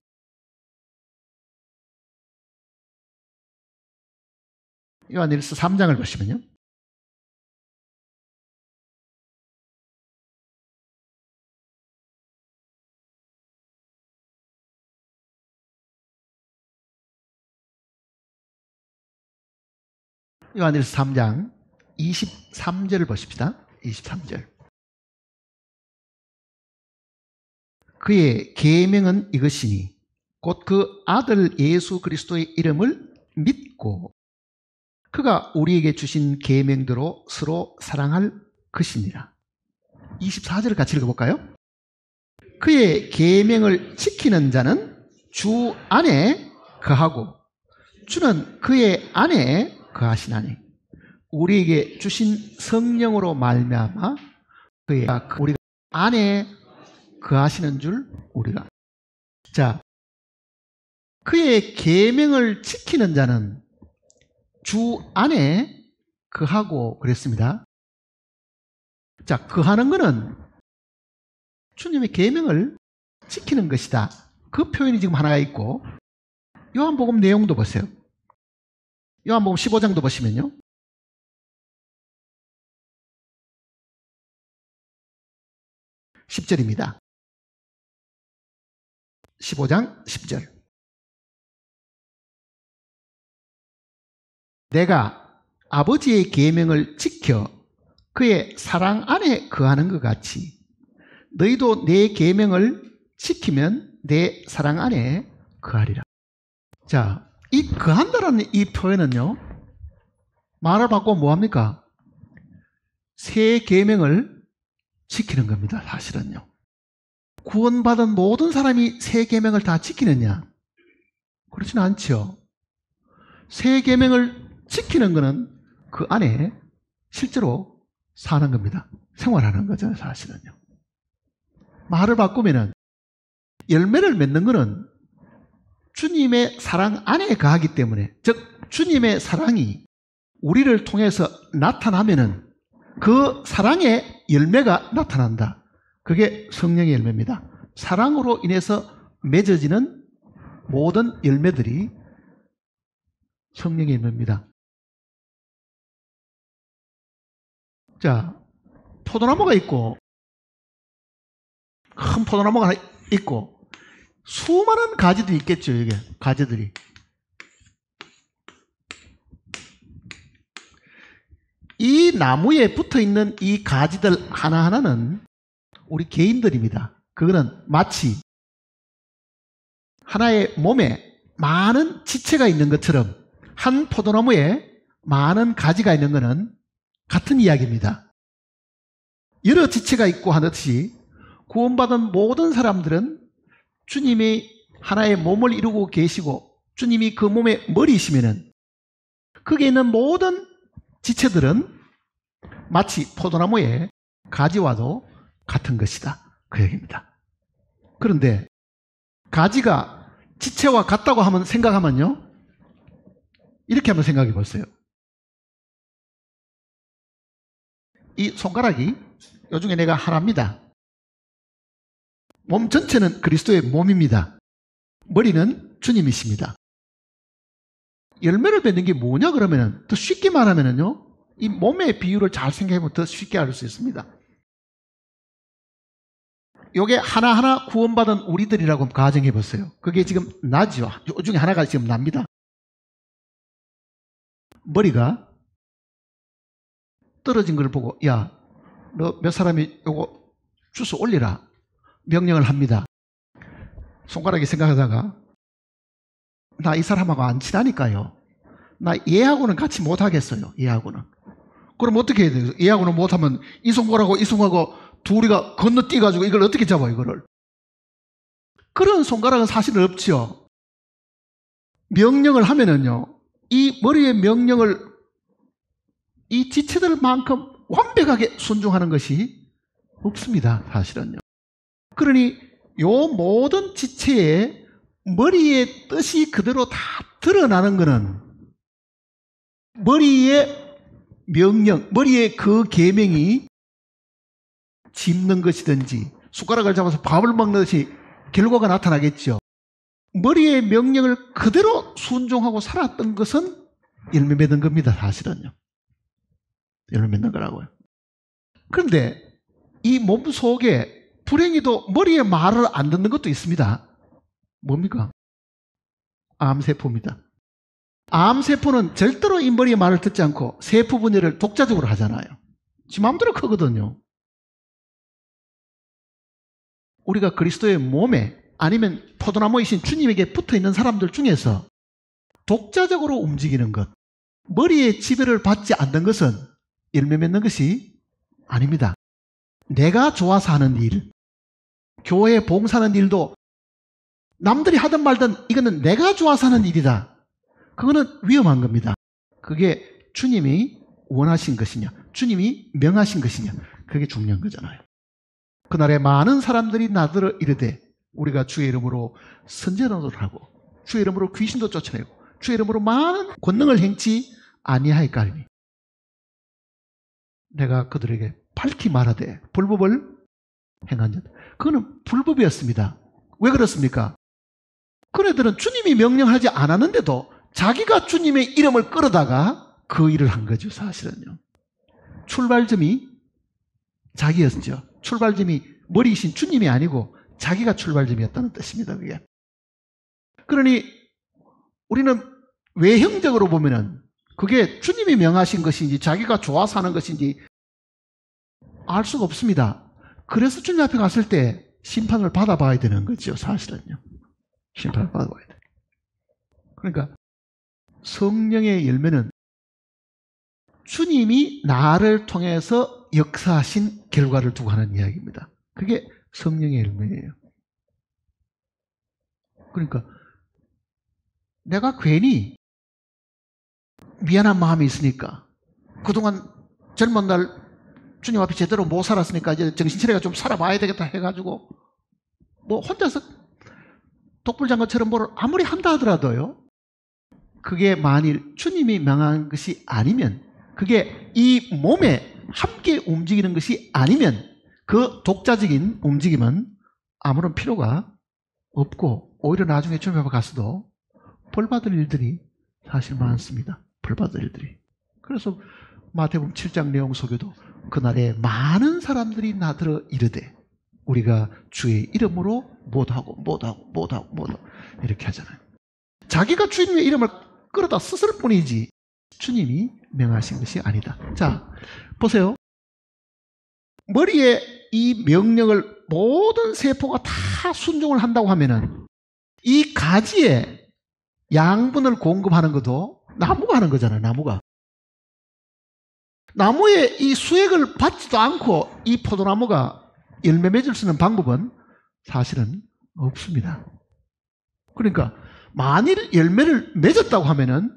요한 1서 3장을 보시면요. 요한일서 3장 23절을 보십시다. 23절. 그의 계명은 이것이니 곧 그 아들 예수 그리스도의 이름을 믿고 그가 우리에게 주신 계명대로 서로 사랑할 것이니라. 24절을 같이 읽어볼까요? 그의 계명을 지키는 자는 주 안에 거하고 주는 그의 안에 거하시나니 우리에게 주신 성령으로 말미암아 우리가 안에 거하시는 줄 우리가. 자, 그의 계명을 지키는 자는 주 안에 거하고 그랬습니다. 자, 거하는 것은 주님의 계명을 지키는 것이다. 그 표현이 지금 하나가 있고, 요한복음 내용도 보세요. 요한복음 15장도 보시면요. 10절입니다. 15장 10절. 내가 아버지의 계명을 지켜 그의 사랑 안에 거하는 것 같이 너희도 내 계명을 지키면 내 사랑 안에 거하리라. 자, 이 거한다라는 이 표현은요, 말을 바꾸면 뭐합니까? 새 계명을 지키는 겁니다. 사실은요. 구원받은 모든 사람이 새 계명을 다 지키느냐? 그렇지는 않죠. 새 계명을 지키는 것은 그 안에 실제로 사는 겁니다. 생활하는 거죠. 사실은요. 말을 바꾸면은 열매를 맺는 것은 주님의 사랑 안에 거하기 때문에, 즉 주님의 사랑이 우리를 통해서 나타나면은 그 사랑의 열매가 나타난다. 그게 성령의 열매입니다. 사랑으로 인해서 맺어지는 모든 열매들이 성령의 열매입니다. 자, 포도나무가 있고, 큰 포도나무가 있고, 수많은 가지들이 있겠죠, 이게. 가지들이. 이 나무에 붙어 있는 이 가지들 하나하나는 우리 개인들입니다. 그거는 마치 하나의 몸에 많은 지체가 있는 것처럼 한 포도나무에 많은 가지가 있는 것은 같은 이야기입니다. 여러 지체가 있고 하듯이 구원받은 모든 사람들은 주님이 하나의 몸을 이루고 계시고 주님이 그 몸의 머리이시면은 거기에 있는 모든 지체들은 마치 포도나무의 가지와도 같은 것이다. 그 얘기입니다. 그런데 가지가 지체와 같다고 하면 생각하면요, 이렇게 한번 생각해 보세요. 이 손가락이 요중에 내가 하나입니다. 몸 전체는 그리스도의 몸입니다. 머리는 주님이십니다. 열매를 맺는 게 뭐냐 그러면은, 더 쉽게 말하면은요, 이 몸의 비율을 잘 생각해보면 더 쉽게 알 수 있습니다. 요게 하나하나 구원받은 우리들이라고 가정해 보세요. 그게 지금 나죠. 요 중에 하나가 지금 납니다. 머리가 떨어진 걸 보고, 야, 너 몇 사람이 요거 주워 올리라 명령을 합니다. 손가락이 생각하다가, 나 이 사람하고 안 친하니까요, 나 얘하고는 같이 못 하겠어요. 얘하고는. 그럼 어떻게 해야 돼요? 얘하고는 못하면 이 손가락하고 이 손가락하고 둘이가 건너뛰어가지고 이걸 어떻게 잡아, 이거를. 그런 손가락은 사실은 없죠. 명령을 하면은요, 이 머리의 명령을 이 지체들만큼 완벽하게 순종하는 것이 없습니다. 사실은요. 그러니 요 모든 지체의 머리의 뜻이 그대로 다 드러나는 것은 머리의 명령, 머리의 그 계명이 짚는 것이든지 숟가락을 잡아서 밥을 먹는 것이 결과가 나타나겠죠. 머리의 명령을 그대로 순종하고 살았던 것은 열매 맺는 겁니다. 사실은요. 열매 맺는 거라고요. 그런데 이 몸 속에 불행히도 머리의 말을 안 듣는 것도 있습니다. 뭡니까? 암세포입니다. 암세포는 절대로 이 머리의 말을 듣지 않고 세포 분열을 독자적으로 하잖아요. 지 마음대로 크거든요. 우리가 그리스도의 몸에 아니면 포도나무이신 주님에게 붙어있는 사람들 중에서 독자적으로 움직이는 것, 머리의 지배를 받지 않는 것은 열매 맺는 것이 아닙니다. 내가 좋아서 하는 일, 교회 봉사하는 일도 남들이 하든 말든 이거는 내가 좋아서 하는 일이다. 그거는 위험한 겁니다. 그게 주님이 원하신 것이냐, 주님이 명하신 것이냐, 그게 중요한 거잖아요. 그날에 많은 사람들이 나더러 이르되 우리가 주의 이름으로 선전을 하고 주의 이름으로 귀신도 쫓아내고 주의 이름으로 많은 권능을 행치 아니하였까 하니 내가 그들에게 밝히 말하되 불법을 행한 자. 그거는 불법이었습니다. 왜 그렇습니까? 그네들은 주님이 명령하지 않았는데도 자기가 주님의 이름을 끌어다가 그 일을 한 거죠. 사실은요. 출발점이 자기였죠. 출발점이 머리이신 주님이 아니고 자기가 출발점이었다는 뜻입니다. 그게. 그러니 우리는 외형적으로 보면은 그게 주님이 명하신 것인지 자기가 좋아서 하는 것인지 알 수가 없습니다. 그래서 주님 앞에 갔을 때 심판을 받아봐야 되는 거죠. 사실은요. 심판을 받아봐야 돼요. 그러니까 성령의 열매는 주님이 나를 통해서 역사하신 결과를 두고 하는 이야기입니다. 그게 성령의 열매예요. 그러니까 내가 괜히 미안한 마음이 있으니까 그동안 젊은 날 주님 앞에 제대로 못 살았으니까 이제 정신 차려가 좀 살아봐야 되겠다 해가지고 뭐 혼자서 독불장군처럼 뭘 아무리 한다 하더라도요, 그게 만일 주님이 명한 것이 아니면, 그게 이 몸에 함께 움직이는 것이 아니면 그 독자적인 움직임은 아무런 필요가 없고 오히려 나중에 주님 앞에 가서도 벌받을 일들이 사실 많습니다. 벌받을 일들이. 그래서 마태복음 7장 내용 속에도 그날에 많은 사람들이 나들어 이르되 우리가 주의 이름으로 못하고 이렇게 하잖아요. 자기가 주님의 이름을 끌어다 썼을 뿐이지 주님이 명하신 것이 아니다. 자, 보세요. 머리에 이 명령을 모든 세포가 다 순종을 한다고 하면은 이 가지에 양분을 공급하는 것도 나무가 하는 거잖아요. 나무의 이 수액을 받지도 않고 이 포도나무가 열매 맺을 수 있는 방법은 사실은 없습니다. 그러니까 만일 열매를 맺었다고 하면은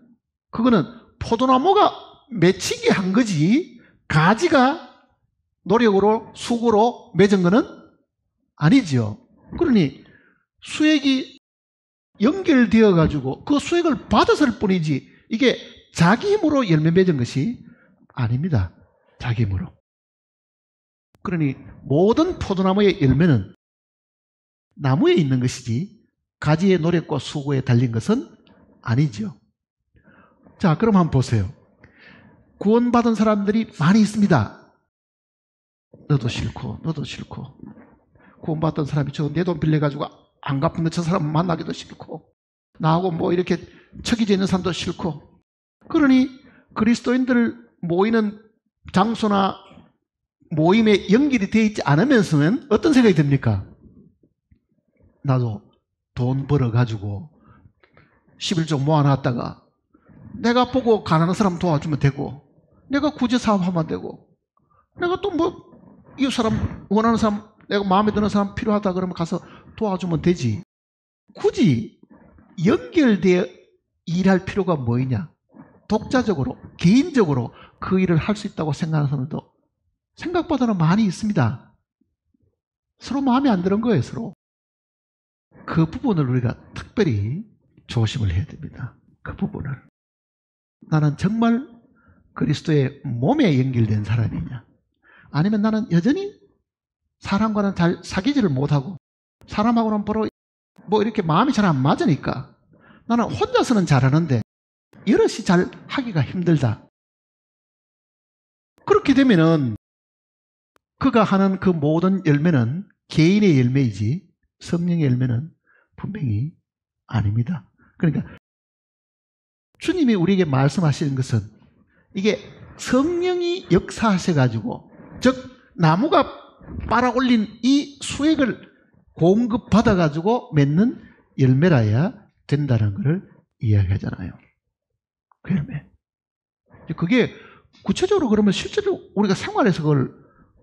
그거는 포도나무가 맺히게 한 거지 가지가 노력으로 수고로 맺은 거는 아니지요. 그러니 수액이 연결되어 가지고 그 수액을 받았을 뿐이지 이게 자기 힘으로 열매 맺은 것이 아닙니다. 자기 힘으로. 그러니 모든 포도나무의 열매는 나무에 있는 것이지 가지의 노력과 수고에 달린 것은 아니죠. 자, 그럼 한번 보세요. 구원받은 사람들이 많이 있습니다. 너도 싫고 구원받던 사람이 내 돈 빌려가지고 안 갚으면 저 사람 만나기도 싫고 나하고 뭐 이렇게 척이져 있는 사람도 싫고 그러니 그리스도인들 모이는 장소나 모임에 연결이 되어 있지 않으면서는 어떤 생각이 듭니까? 나도 돈 벌어가지고 11조 모아놨다가 내가 보고 가난한 사람 도와주면 되고 내가 구제사업하면 되고 내가 또 뭐 이 사람 원하는 사람 내가 마음에 드는 사람 필요하다 그러면 가서 도와주면 되지. 굳이 연결되어 일할 필요가 뭐이냐. 독자적으로 개인적으로 그 일을 할 수 있다고 생각하는 사람도 생각보다는 많이 있습니다. 서로 마음에 안 드는 거예요. 서로. 그 부분을 우리가 특별히 조심을 해야 됩니다. 그 부분을. 나는 정말 그리스도의 몸에 연결된 사람이냐 아니면 나는 여전히 사람과는 잘 사귀지를 못하고 사람하고는 바로 뭐 이렇게 마음이 잘 안 맞으니까 나는 혼자서는 잘하는데 여럿이 잘 하기가 힘들다. 그렇게 되면은 그가 하는 그 모든 열매는 개인의 열매이지 성령의 열매는 분명히 아닙니다. 그러니까 주님이 우리에게 말씀하시는 것은 이게 성령이 역사하셔가지고 즉 나무가 빨아올린 이 수액을 공급받아가지고 맺는 열매라야 된다는 것을 이야기하잖아요. 그 열매. 그게 구체적으로 그러면 실제로 우리가 생활에서 그걸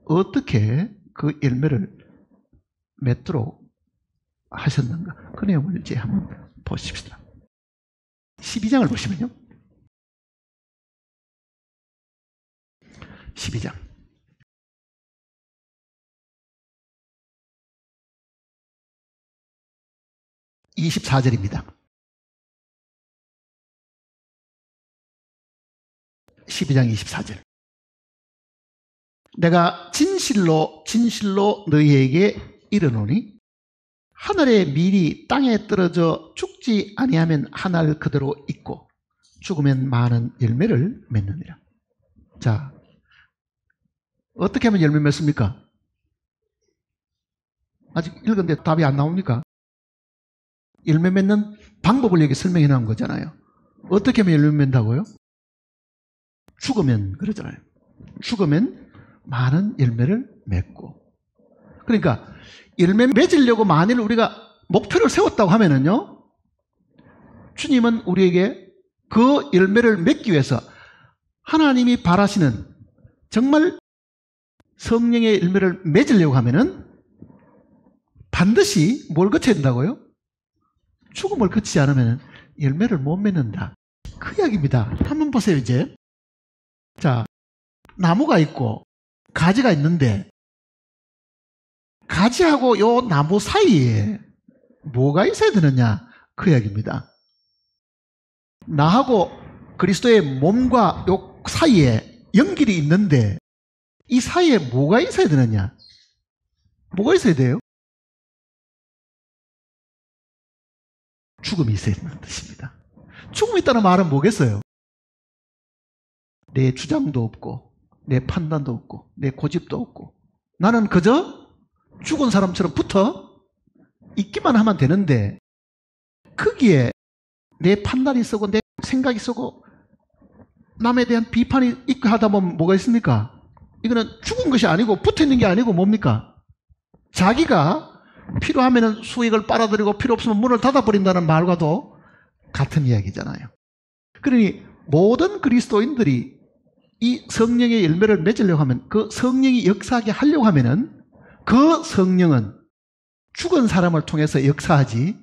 어떻게 그 열매를 맺도록 하셨는가? 그 내용을 이제 한번 보십시다. 12장을 보시면요. 12장. 24절입니다. 12장 24절. 내가 진실로 너희에게 이르노니 하늘의 밀이 땅에 떨어져 죽지 아니하면 한 알 그대로 있고 죽으면 많은 열매를 맺느니라. 자, 어떻게 하면 열매 맺습니까? 아직 읽었는데 답이 안 나옵니까? 열매 맺는 방법을 여기 설명해 놓은 거잖아요. 어떻게 하면 열매 맺는다고요? 죽으면 그러잖아요. 죽으면 많은 열매를 맺고. 그러니까 열매 맺으려고 만일 우리가 목표를 세웠다고 하면은요, 주님은 우리에게 그 열매를 맺기 위해서 하나님이 바라시는 정말 성령의 열매를 맺으려고 하면은 반드시 뭘 거쳐야 된다고요? 죽음을 거치지 않으면 열매를 못 맺는다. 그 이야기입니다. 한번 보세요, 이제. 자, 나무가 있고 가지가 있는데 가지하고 요 나무 사이에 뭐가 있어야 되느냐? 그 이야기입니다. 나하고 그리스도의 몸과 요 사이에 연결이 있는데 이 사이에 뭐가 있어야 되느냐? 뭐가 있어야 돼요? 죽음이 있어야 되는 뜻입니다. 죽음이 있다는 말은 뭐겠어요? 내 주장도 없고 내 판단도 없고 내 고집도 없고 나는 그저 죽은 사람처럼 붙어 있기만 하면 되는데 거기에 내 판단이 있고 내 생각이 있고 남에 대한 비판이 있고 하다 보면 뭐가 있습니까? 이거는 죽은 것이 아니고 붙어있는 게 아니고 뭡니까? 자기가 필요하면 수익을 빨아들이고 필요 없으면 문을 닫아버린다는 말과도 같은 이야기잖아요. 그러니 모든 그리스도인들이 이 성령의 열매를 맺으려고 하면 그 성령이 역사하게 하려고 하면은 그 성령은 죽은 사람을 통해서 역사하지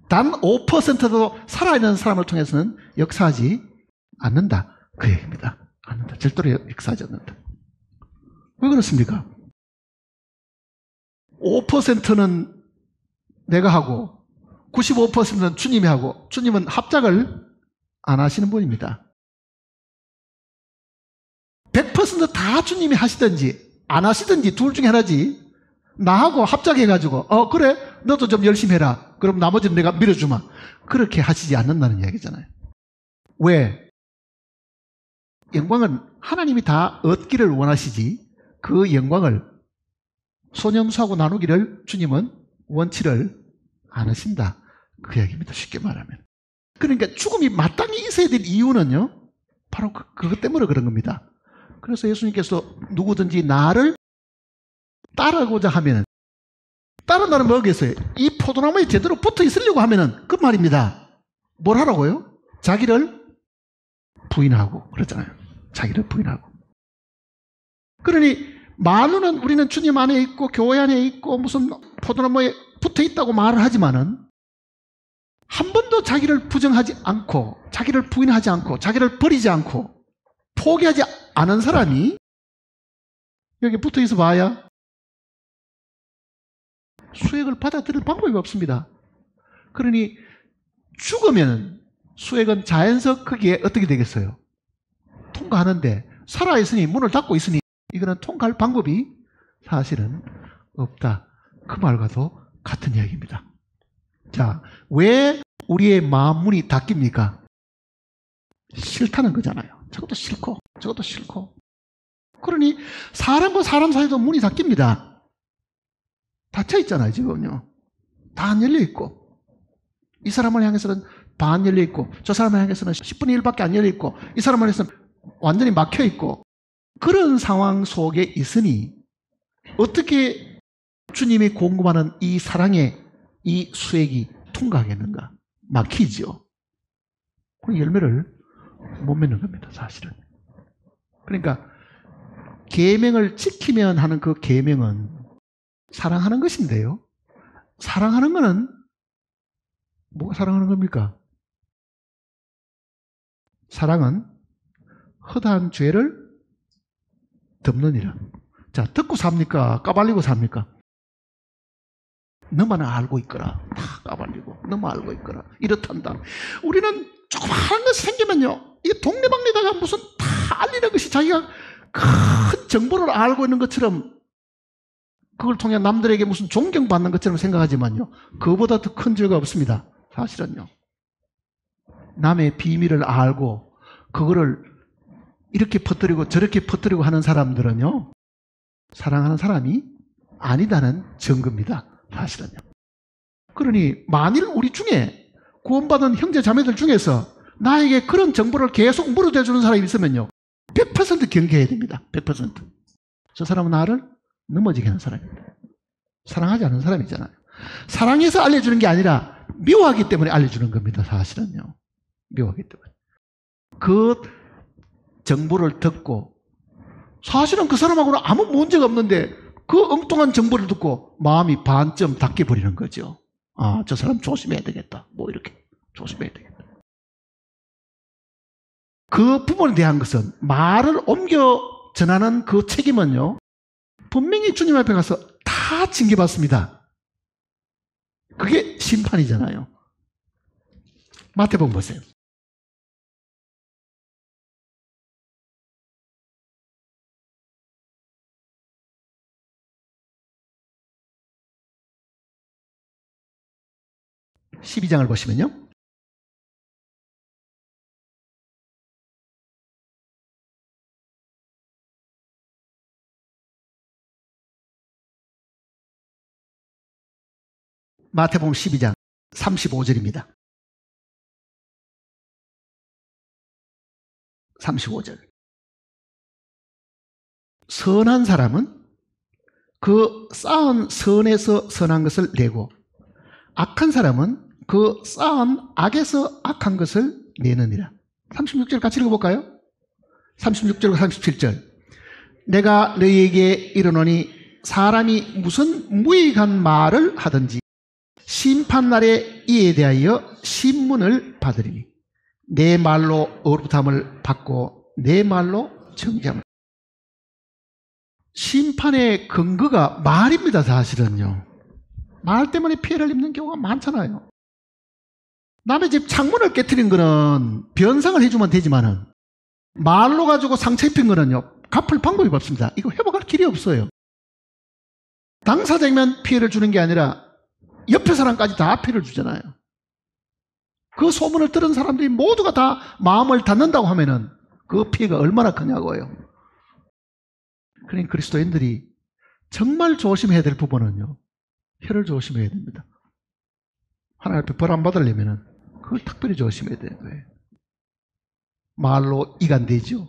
단 5%도 살아있는 사람을 통해서는 역사하지 않는다. 그 얘기입니다. 않는다. 절대로 역사하지 않는다. 왜 그렇습니까? 5%는 내가 하고 95%는 주님이 하고 주님은 합작을 안 하시는 분입니다. 100% 다 주님이 하시든지 안 하시든지 둘 중에 하나지 나하고 합작해가지고 그래 너도 좀 열심히 해라 그럼 나머지는 내가 밀어주마 그렇게 하시지 않는다는 이야기잖아요. 왜? 영광은 하나님이 다 얻기를 원하시지 그 영광을 소념수하고 나누기를 주님은 원치를 않으신다. 그 이야기입니다. 쉽게 말하면. 그러니까 죽음이 마땅히 있어야 될 이유는요 바로 그것 때문에 그런 겁니다. 그래서 예수님께서 누구든지 나를 따르고자 하면은 따른다는 뭐겠어요? 이 포도나무에 제대로 붙어 있으려고 하면은 그 말입니다. 뭘 하라고요? 자기를 부인하고 그러잖아요. 자기를 부인하고. 그러니 말로는 우리는 주님 안에 있고 교회 안에 있고 무슨 포도나무에 붙어 있다고 말을 하지만은 한 번도 자기를 부정하지 않고 자기를 부인하지 않고 자기를 버리지 않고 포기하지 않은 사람이 여기 붙어 있어 봐야 수액을 받아들일 방법이 없습니다. 그러니 죽으면 수액은 자연적 거기에 어떻게 되겠어요? 통과하는데 살아있으니 문을 닫고 있으니 이거는 통과할 방법이 사실은 없다. 그 말과도 같은 이야기입니다. 자, 왜 우리의 마음 문이 닫힙니까? 싫다는 거잖아요. 저것도 싫고 저것도 싫고. 그러니 사람과 사람 사이도 문이 닫힙니다. 닫혀 있잖아요. 지금요. 다 안 열려 있고 이 사람을 향해서는 반 열려 있고 저 사람을 향해서는 10분의 1밖에 안 열려 있고 이 사람을 향해서는 완전히 막혀 있고 그런 상황 속에 있으니 어떻게 주님이 공급하는 이 사랑의 이 수액이 통과하겠는가? 막히죠. 그 열매를 못 맺는 겁니다. 사실은. 그러니까 계명을 지키면 하는 그 계명은 사랑하는 것인데요. 사랑하는 것은 뭐가 사랑하는 겁니까? 사랑은 허다한 죄를 덮느니라. 자, 듣고 삽니까? 까발리고 삽니까? 너만 알고 있거라. 다 까발리고 너만 알고 있거라. 이렇단다. 우리는 조그마한 것이 생기면요 이게 동네방네다가 무슨 다 알리는 것이 자기가 큰 정보를 알고 있는 것처럼 그걸 통해 남들에게 무슨 존경받는 것처럼 생각하지만요 그거보다 더 큰 죄가 없습니다. 사실은요. 남의 비밀을 알고 그거를 이렇게 퍼뜨리고 저렇게 퍼뜨리고 하는 사람들은요 사랑하는 사람이 아니다는 증거입니다. 사실은요. 그러니 만일 우리 중에 구원받은 형제 자매들 중에서 나에게 그런 정보를 계속 물어대주는 사람이 있으면요 100% 경계해야 됩니다. 100%. 저 사람은 나를 넘어지게 하는 사람입니다. 사랑하지 않는 사람이잖아요. 사랑해서 알려주는 게 아니라 미워하기 때문에 알려주는 겁니다. 사실은요. 미워하기 때문에. 그 정보를 듣고 사실은 그 사람하고는 아무 문제가 없는데 그 엉뚱한 정보를 듣고 마음이 반쯤 닫혀버리는 거죠. 아, 저 사람 조심해야 되겠다. 뭐 이렇게 조심해야 되겠다. 그 부분에 대한 것은 말을 옮겨 전하는 그 책임은요 분명히 주님 앞에 가서 다 징계받습니다. 그게 심판이잖아요. 마태복음 보세요. (12장을) 보시면요. 마태복음 12장 35절입니다. 35절. 선한 사람은 그 쌓은 선에서 선한 것을 내고 악한 사람은 그 쌓은 악에서 악한 것을 내느니라. 36절 같이 읽어볼까요? 36절과 37절. 내가 너희에게 이르노니 사람이 무슨 무익한 말을 하든지 심판날에 이에 대하여 신문을 받으리니 내 말로 의롭다함을 받고 내 말로 정죄함을. 심판의 근거가 말입니다. 사실은요. 말 때문에 피해를 입는 경우가 많잖아요. 남의 집 창문을 깨트린 거는 변상을 해주면 되지만은 말로 가지고 상처 입힌 거는요, 갚을 방법이 없습니다. 이거 회복할 길이 없어요. 당사자에게만 피해를 주는 게 아니라 옆에 사람까지 다 피해를 주잖아요. 그 소문을 들은 사람들이 모두가 다 마음을 닫는다고 하면은 그 피해가 얼마나 크냐고요. 그러니까 그리스도인들이 정말 조심해야 될 부분은요, 혀를 조심해야 됩니다. 하나님 앞에 벌 안 받으려면은 그걸 특별히 조심해야 되는 거예요. 말로 이간되죠.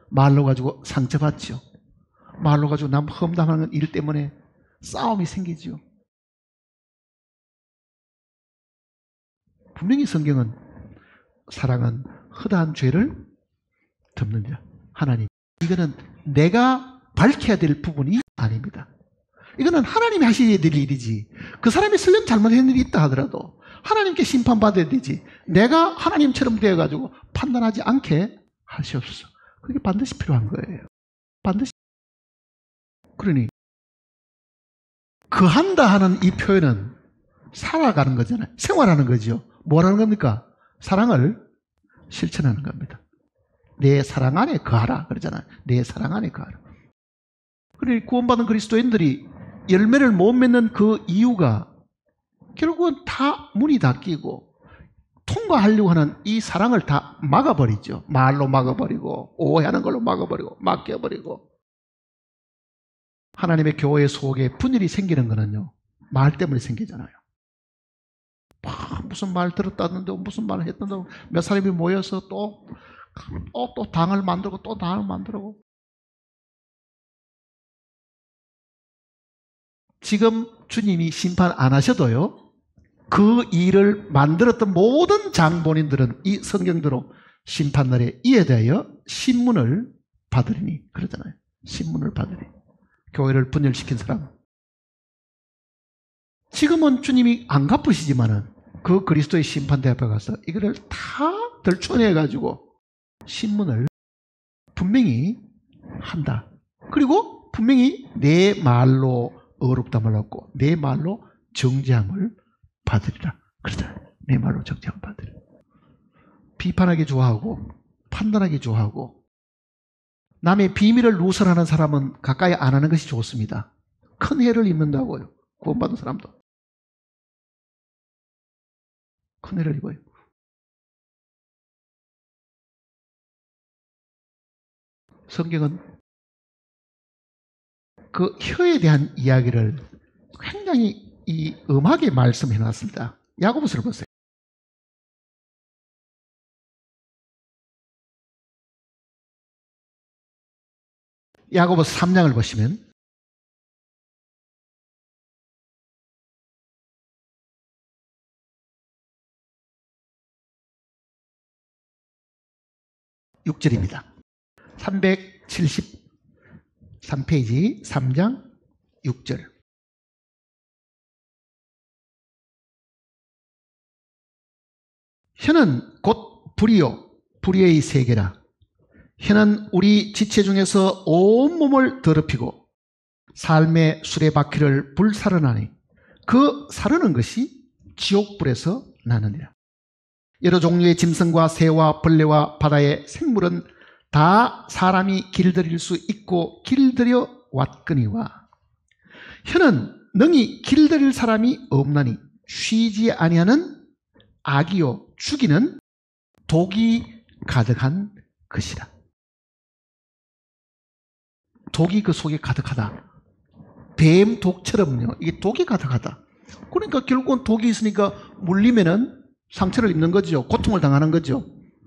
말로 가지고 상처받죠. 말로 가지고 남 험담하는 일 때문에 싸움이 생기죠. 분명히 성경은 사랑은 허다한 죄를 덮느니라. 하나님, 이거는 내가 밝혀야 될 부분이 아닙니다. 이거는 하나님이 하셔야 될 일이지. 그 사람이 설령 잘못한 일이 있다 하더라도 하나님께 심판받아야 되지. 내가 하나님처럼 되어가지고 판단하지 않게 하시옵소서. 그게 반드시 필요한 거예요. 반드시. 그러니 거한다 하는 이 표현은 살아가는 거잖아요. 생활하는 거죠. 뭐라는 겁니까? 사랑을 실천하는 겁니다. 내 사랑 안에 거하라 그러잖아요. 내 사랑 안에 거하라. 그러니 구원받은 그리스도인들이 열매를 못 맺는 그 이유가 결국은 다 문이 닫히고 통과하려고 하는 이 사랑을 다 막아버리죠. 말로 막아버리고 오해하는 걸로 막아버리고 맡겨버리고. 하나님의 교회 속에 분열이 생기는 거는요, 말 때문에 생기잖아요. 무슨 말 들었다는데 무슨 말을 했다는데 몇 사람이 모여서 또 당을 만들고 또 당을 만들고. 지금 주님이 심판 안 하셔도요, 그 일을 만들었던 모든 장본인들은 이 성경대로 심판날에 이에 대하여 신문을 받으리니 그러잖아요. 신문을 받으리니. 교회를 분열시킨 사람. 지금은 주님이 안 갚으시지만은 그 그리스도의 심판대 앞에 가서 이거를 다 덜쳐내가지고 신문을 분명히 한다. 그리고 분명히 내 말로 의롭다함을 얻고 내 말로 정죄함을 받으리라. 그러잖아요. 내 말로 정죄함을 받으리라. 비판하기 좋아하고 판단하기 좋아하고 남의 비밀을 누설하는 사람은 가까이 안 하는 것이 좋습니다. 큰 해를 입는다고요. 구원받은 사람도. 큰 해를 입어요. 성경은 그 혀에 대한 이야기를 굉장히 엄하게 말씀해 놨습니다. 야고보서를 보세요. 야고보서 3장을 보시면 6절입니다. 373페이지 3장 6절. 혀는 곧 불이요 불의의 세계라. 혀는 우리 지체 중에서 온몸을 더럽히고 삶의 수레바퀴를 불살라나니 그 사르는 것이 지옥불에서 나느니라. 여러 종류의 짐승과 새와 벌레와 바다의 생물은 다 사람이 길들일 수 있고 길들여 왔거니와 혀는 능히 길들일 사람이 없나니 쉬지 아니하는 악이요 죽이는 독이 가득한 것이라. 독이 그 속에 가득하다. 뱀 독처럼요. 이게 독이 가득하다. 그러니까 결국은 독이 있으니까 물리면은 상처를 입는 거죠. 고통을 당하는 거죠.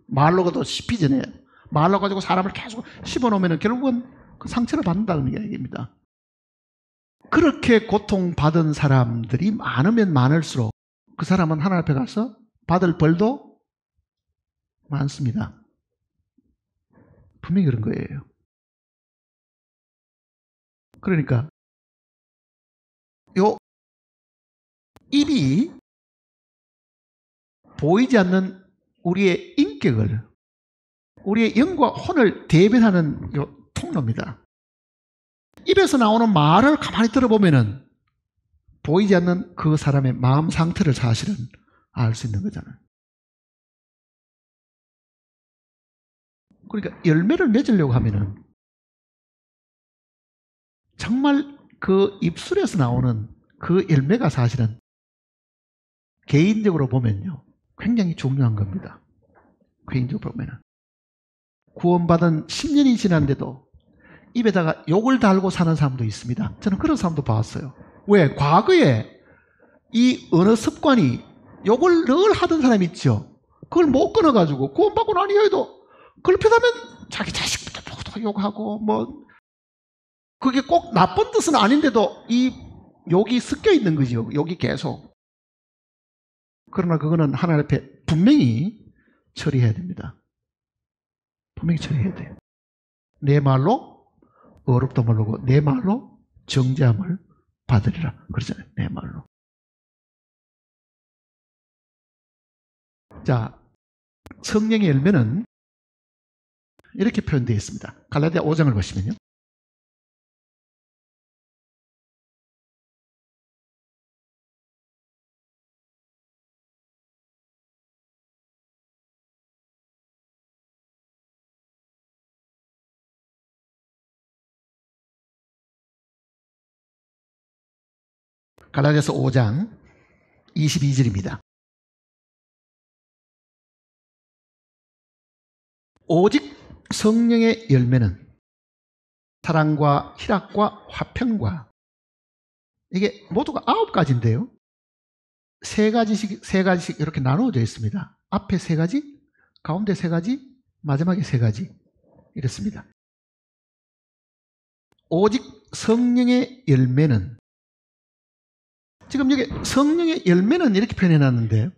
말로가도 씹히잖아요. 말로 가지고 사람을 계속 씹어놓으면 결국은 그 상처를 받는다는 얘기입니다. 그렇게 고통받은 사람들이 많으면 많을수록 그 사람은 하나님 앞에 가서 받을 벌도 많습니다. 분명히 그런 거예요. 그러니까 요 입이 보이지 않는 우리의 인격을, 우리의 영과 혼을 대변하는 요 통로입니다. 입에서 나오는 말을 가만히 들어보면은 보이지 않는 그 사람의 마음 상태를 사실은 알 수 있는 거잖아요. 그러니까 열매를 맺으려고 하면은 정말 그 입술에서 나오는 그 열매가 사실은 개인적으로 보면요 굉장히 중요한 겁니다. 개인적으로 보면은 구원받은 10년이 지났는데도 입에다가 욕을 달고 사는 사람도 있습니다. 저는 그런 사람도 봤어요. 왜? 과거에 이 언어 습관이 욕을 늘 하던 사람이 있죠. 그걸 못 끊어가지고 구원받고 난 이후에도 걸핏하면 자기 자식부터 욕하고 뭐 그게 꼭 나쁜 뜻은 아닌데도 이 욕이 섞여 있는 거죠. 욕이 계속. 그러나 그거는 하나님 앞에 분명히 처리해야 됩니다. 분명히 처리해야 돼요. 내 말로 어렵다 모르고 내 말로 정죄함을 받으리라 그러잖아요. 내 말로. 자, 성령의 열매는 이렇게 표현되어 있습니다. 갈라디아 5장을 보시면요. 갈라디아서 5장 22절입니다. 오직 성령의 열매는 사랑과 희락과 화평과 이게 모두가 9가지인데요. 세 가지씩 이렇게 나누어져 있습니다. 앞에 3가지, 가운데 3가지, 마지막에 3가지 이렇습니다. 오직 성령의 열매는 지금 여기 성령의 열매는 이렇게 표현해 놨는데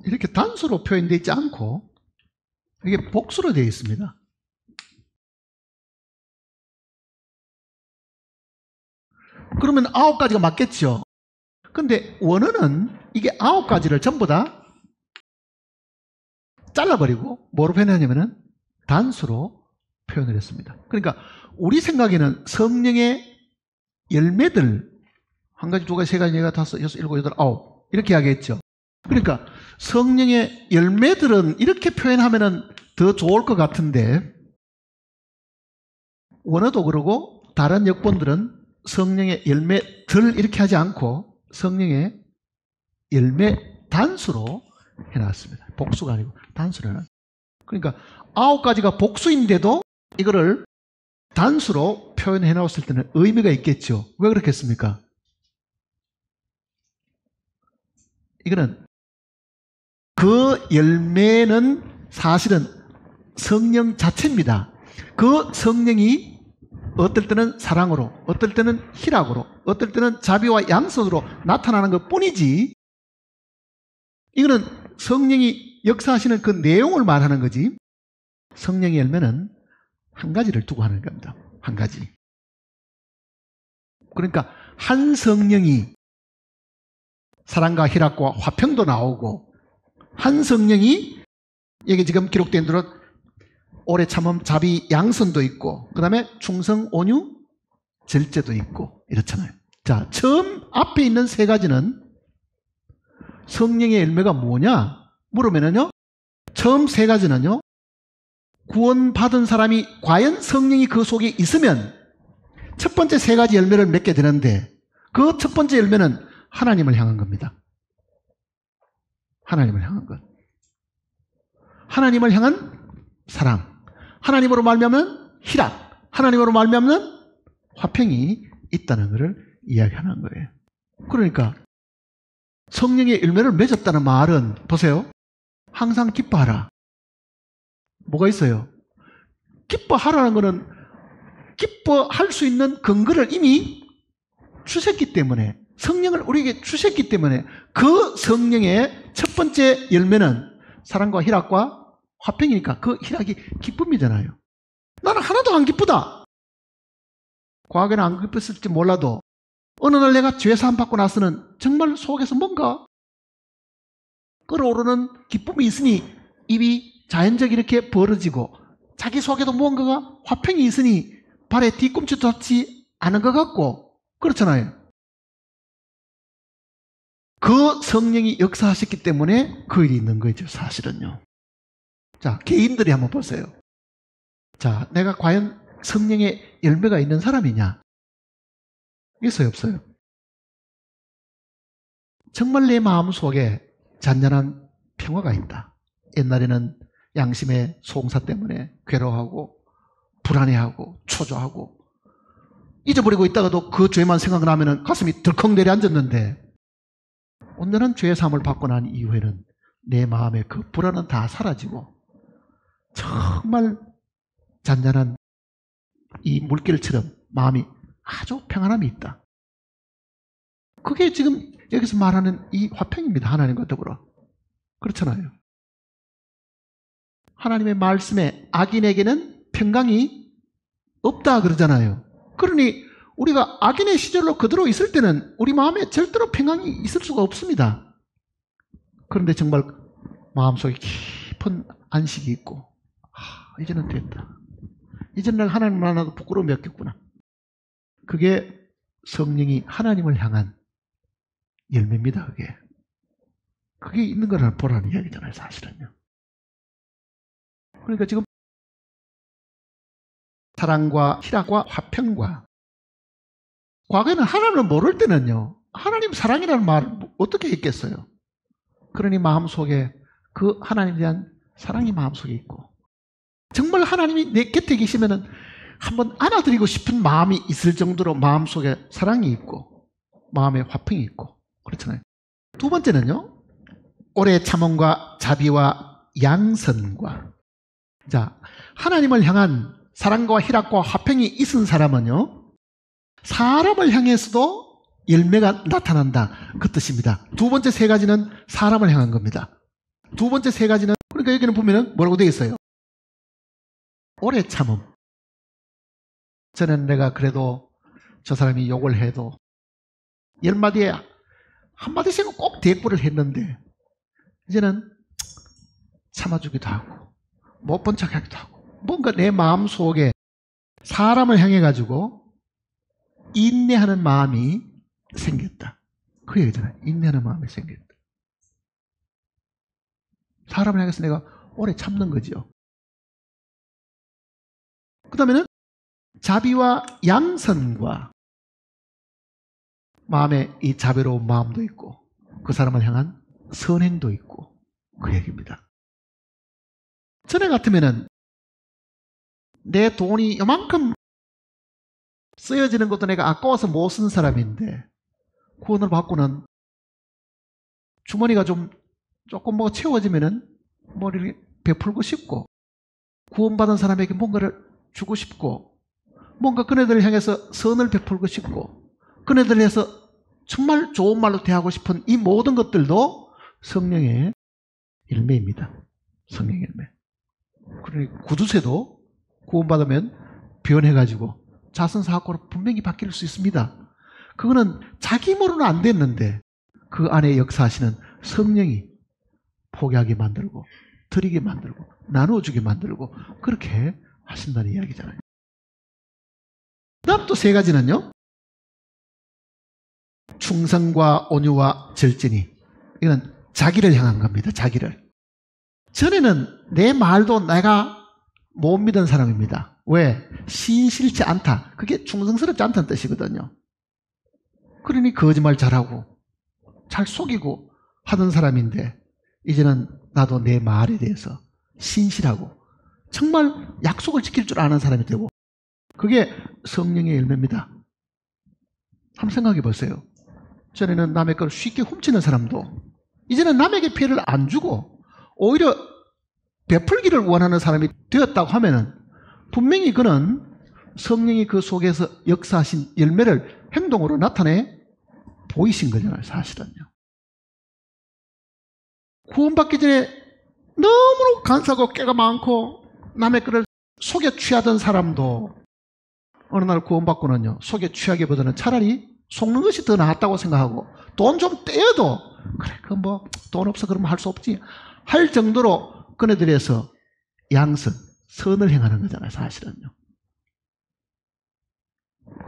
이렇게 단수로 표현되어 있지 않고 이게 복수로 되어 있습니다. 그러면 9가지가 맞겠죠. 근데 원어는 이게 9가지를 전부 다 잘라버리고 뭐로 표현하냐면은 단수로 표현을 했습니다. 그러니까 우리 생각에는 성령의 열매들 1가지, 2가지, 3가지, 4가지, 5, 6, 7, 8, 9 이렇게 하겠죠. 그러니까 성령의 열매들은 이렇게 표현하면은 더 좋을 것 같은데 원어도 그러고 다른 역본들은 성령의 열매들 이렇게 하지 않고 성령의 열매 단수로 해놨습니다. 복수가 아니고 단수로 해놨습니다. 그러니까 9가지가 복수인데도 이거를 단수로 표현해 놓았을 때는 의미가 있겠죠. 왜 그렇겠습니까? 이거는 그 열매는 사실은 성령 자체입니다. 그 성령이 어떨 때는 사랑으로, 어떨 때는 희락으로, 어떨 때는 자비와 양선으로 나타나는 것 뿐이지 이거는 성령이 역사하시는 그 내용을 말하는 거지 성령의 열매는 한 가지를 두고 하는 겁니다. 한 가지. 그러니까 한 성령이 사랑과 희락과 화평도 나오고 한 성령이 여기 지금 기록된 대로 오래 참음, 자비, 양선도 있고, 그 다음에 충성, 온유, 절제도 있고, 이렇잖아요. 자, 처음 앞에 있는 세 가지는 성령의 열매가 뭐냐? 물으면은요, 처음 세 가지는요, 구원받은 사람이 과연 성령이 그 속에 있으면 첫 번째 세 가지 열매를 맺게 되는데, 그 첫 번째 열매는 하나님을 향한 겁니다. 하나님을 향한 것. 하나님을 향한 사랑. 하나님으로 말미암는 희락. 하나님으로 말미암는 화평이 있다는 것을 이야기하는 거예요. 그러니까 성령의 열매를 맺었다는 말은 보세요. 항상 기뻐하라. 뭐가 있어요? 기뻐하라는 것은 기뻐할 수 있는 근거를 이미 주셨기 때문에, 성령을 우리에게 주셨기 때문에 그 성령의 첫 번째 열매는 사랑과 희락과 화평이니까 그 희락이 기쁨이잖아요. 나는 하나도 안 기쁘다. 과거에는 안 기뻤을지 몰라도 어느 날 내가 죄사함 받고 나서는 정말 속에서 뭔가 끓어오르는 기쁨이 있으니 입이 자연적으로 이렇게 벌어지고 자기 속에도 뭔가가 화평이 있으니 발에 뒤꿈치도 닿지 않은 것 같고 그렇잖아요. 그 성령이 역사하셨기 때문에 그 일이 있는 거죠, 사실은요. 자, 개인들이 한번 보세요. 자, 내가 과연 성령의 열매가 있는 사람이냐? 있어요, 없어요? 정말 내 마음속에 잔잔한 평화가 있다. 옛날에는 양심의 송사 때문에 괴로워하고 불안해하고 초조하고 잊어버리고 있다가도 그 죄만 생각나면 가슴이 덜컹 내려앉았는데, 온전한 죄의 사함을 받고 난 이후에는 내 마음의 그 불안은 다 사라지고 정말 잔잔한 이 물결처럼 마음이 아주 평안함이 있다. 그게 지금 여기서 말하는 이 화평입니다. 하나님과 더불어. 그렇잖아요. 하나님의 말씀에 악인에게는 평강이 없다 그러잖아요. 그러니 우리가 악인의 시절로 그대로 있을 때는 우리 마음에 절대로 평강이 있을 수가 없습니다. 그런데 정말 마음속에 깊은 안식이 있고, 이제는 됐다. 이제는 내가 하나님 만나도 부끄러움이 없겠구나. 그게 성령이 하나님을 향한 열매입니다. 그게 있는 거를 보라는 이야기잖아요, 사실은요. 그러니까 지금 사랑과 희락과 화평과, 과거에는 하나님을 모를 때는요, 하나님 사랑이라는 말을 어떻게 했겠어요? 그러니 마음속에 그 하나님에 대한 사랑이 마음속에 있고, 정말 하나님이 내 곁에 계시면은 한번 안아드리고 싶은 마음이 있을 정도로 마음속에 사랑이 있고 마음에 화평이 있고 그렇잖아요. 두 번째는요, 오래 참음과 자비와 양선과. 자, 하나님을 향한 사랑과 희락과 화평이 있은 사람은요, 사람을 향해서도 열매가 나타난다, 그 뜻입니다. 두 번째 세 가지는 사람을 향한 겁니다. 두 번째 세 가지는, 그러니까 여기는 보면은 뭐라고 되어 있어요? 오래 참음. 저는 내가 그래도 저 사람이 욕을 해도 10마디에 한마디씩은 꼭 대꾸를 했는데 이제는 참아주기도 하고 못 본 척하기도 하고, 뭔가 내 마음속에 사람을 향해 가지고 인내하는 마음이 생겼다, 그 얘기잖아요. 인내하는 마음이 생겼다. 사람을 향해서 내가 오래 참는 거죠. 그 다음에는 자비와 양선과, 마음에 이 자비로운 마음도 있고 그 사람을 향한 선행도 있고, 그 얘기입니다. 전에 같으면은 내 돈이 요만큼 쓰여지는 것도 내가 아까워서 못 쓴 사람인데 구원을 받고는 주머니가 조금 뭐 채워지면은 머리를 베풀고 싶고, 구원받은 사람에게 뭔가를 주고 싶고, 뭔가 그네들을 향해서 선을 베풀고 싶고, 그네들을 해서 정말 좋은 말로 대하고 싶은 이 모든 것들도 성령의 열매입니다. 성령의 열매. 그러니 구두쇠도 구원받으면 변해가지고 자선사학고로 분명히 바뀔 수 있습니다. 그거는 자기 힘으로는 안 됐는데 그 안에 역사하시는 성령이 포기하게 만들고, 드리게 만들고, 나누어주게 만들고 그렇게 하신다는 이야기잖아요. 다음 또 세 가지는요. 충성과 온유와 절제니. 이건 자기를 향한 겁니다. 자기를. 전에는 내 말도 내가 못 믿은 사람입니다. 왜? 신실치 않다. 그게 충성스럽지 않다는 뜻이거든요. 그러니 거짓말 잘하고 잘 속이고 하던 사람인데 이제는 나도 내 말에 대해서 신실하고 정말 약속을 지킬 줄 아는 사람이 되고 그게 성령의 열매입니다. 한번 생각해 보세요. 전에는 남의 걸 쉽게 훔치는 사람도 이제는 남에게 피해를 안 주고 오히려 베풀기를 원하는 사람이 되었다고 하면은 분명히 그는 성령이 그 속에서 역사하신 열매를 행동으로 나타내 보이신 거잖아요. 사실은요. 구원받기 전에 너무나 간사하고 깨가 많고 남의 거를 속에 취하던 사람도 어느 날 구원받고는요. 속에 취하기보다는 차라리 속는 것이 더 나았다고 생각하고 돈 좀 떼어도 그래 그 뭐 돈 없어 그러면 할 수 없지 할 정도로 그네들에서 양선, 선을 행하는 거잖아요. 사실은요.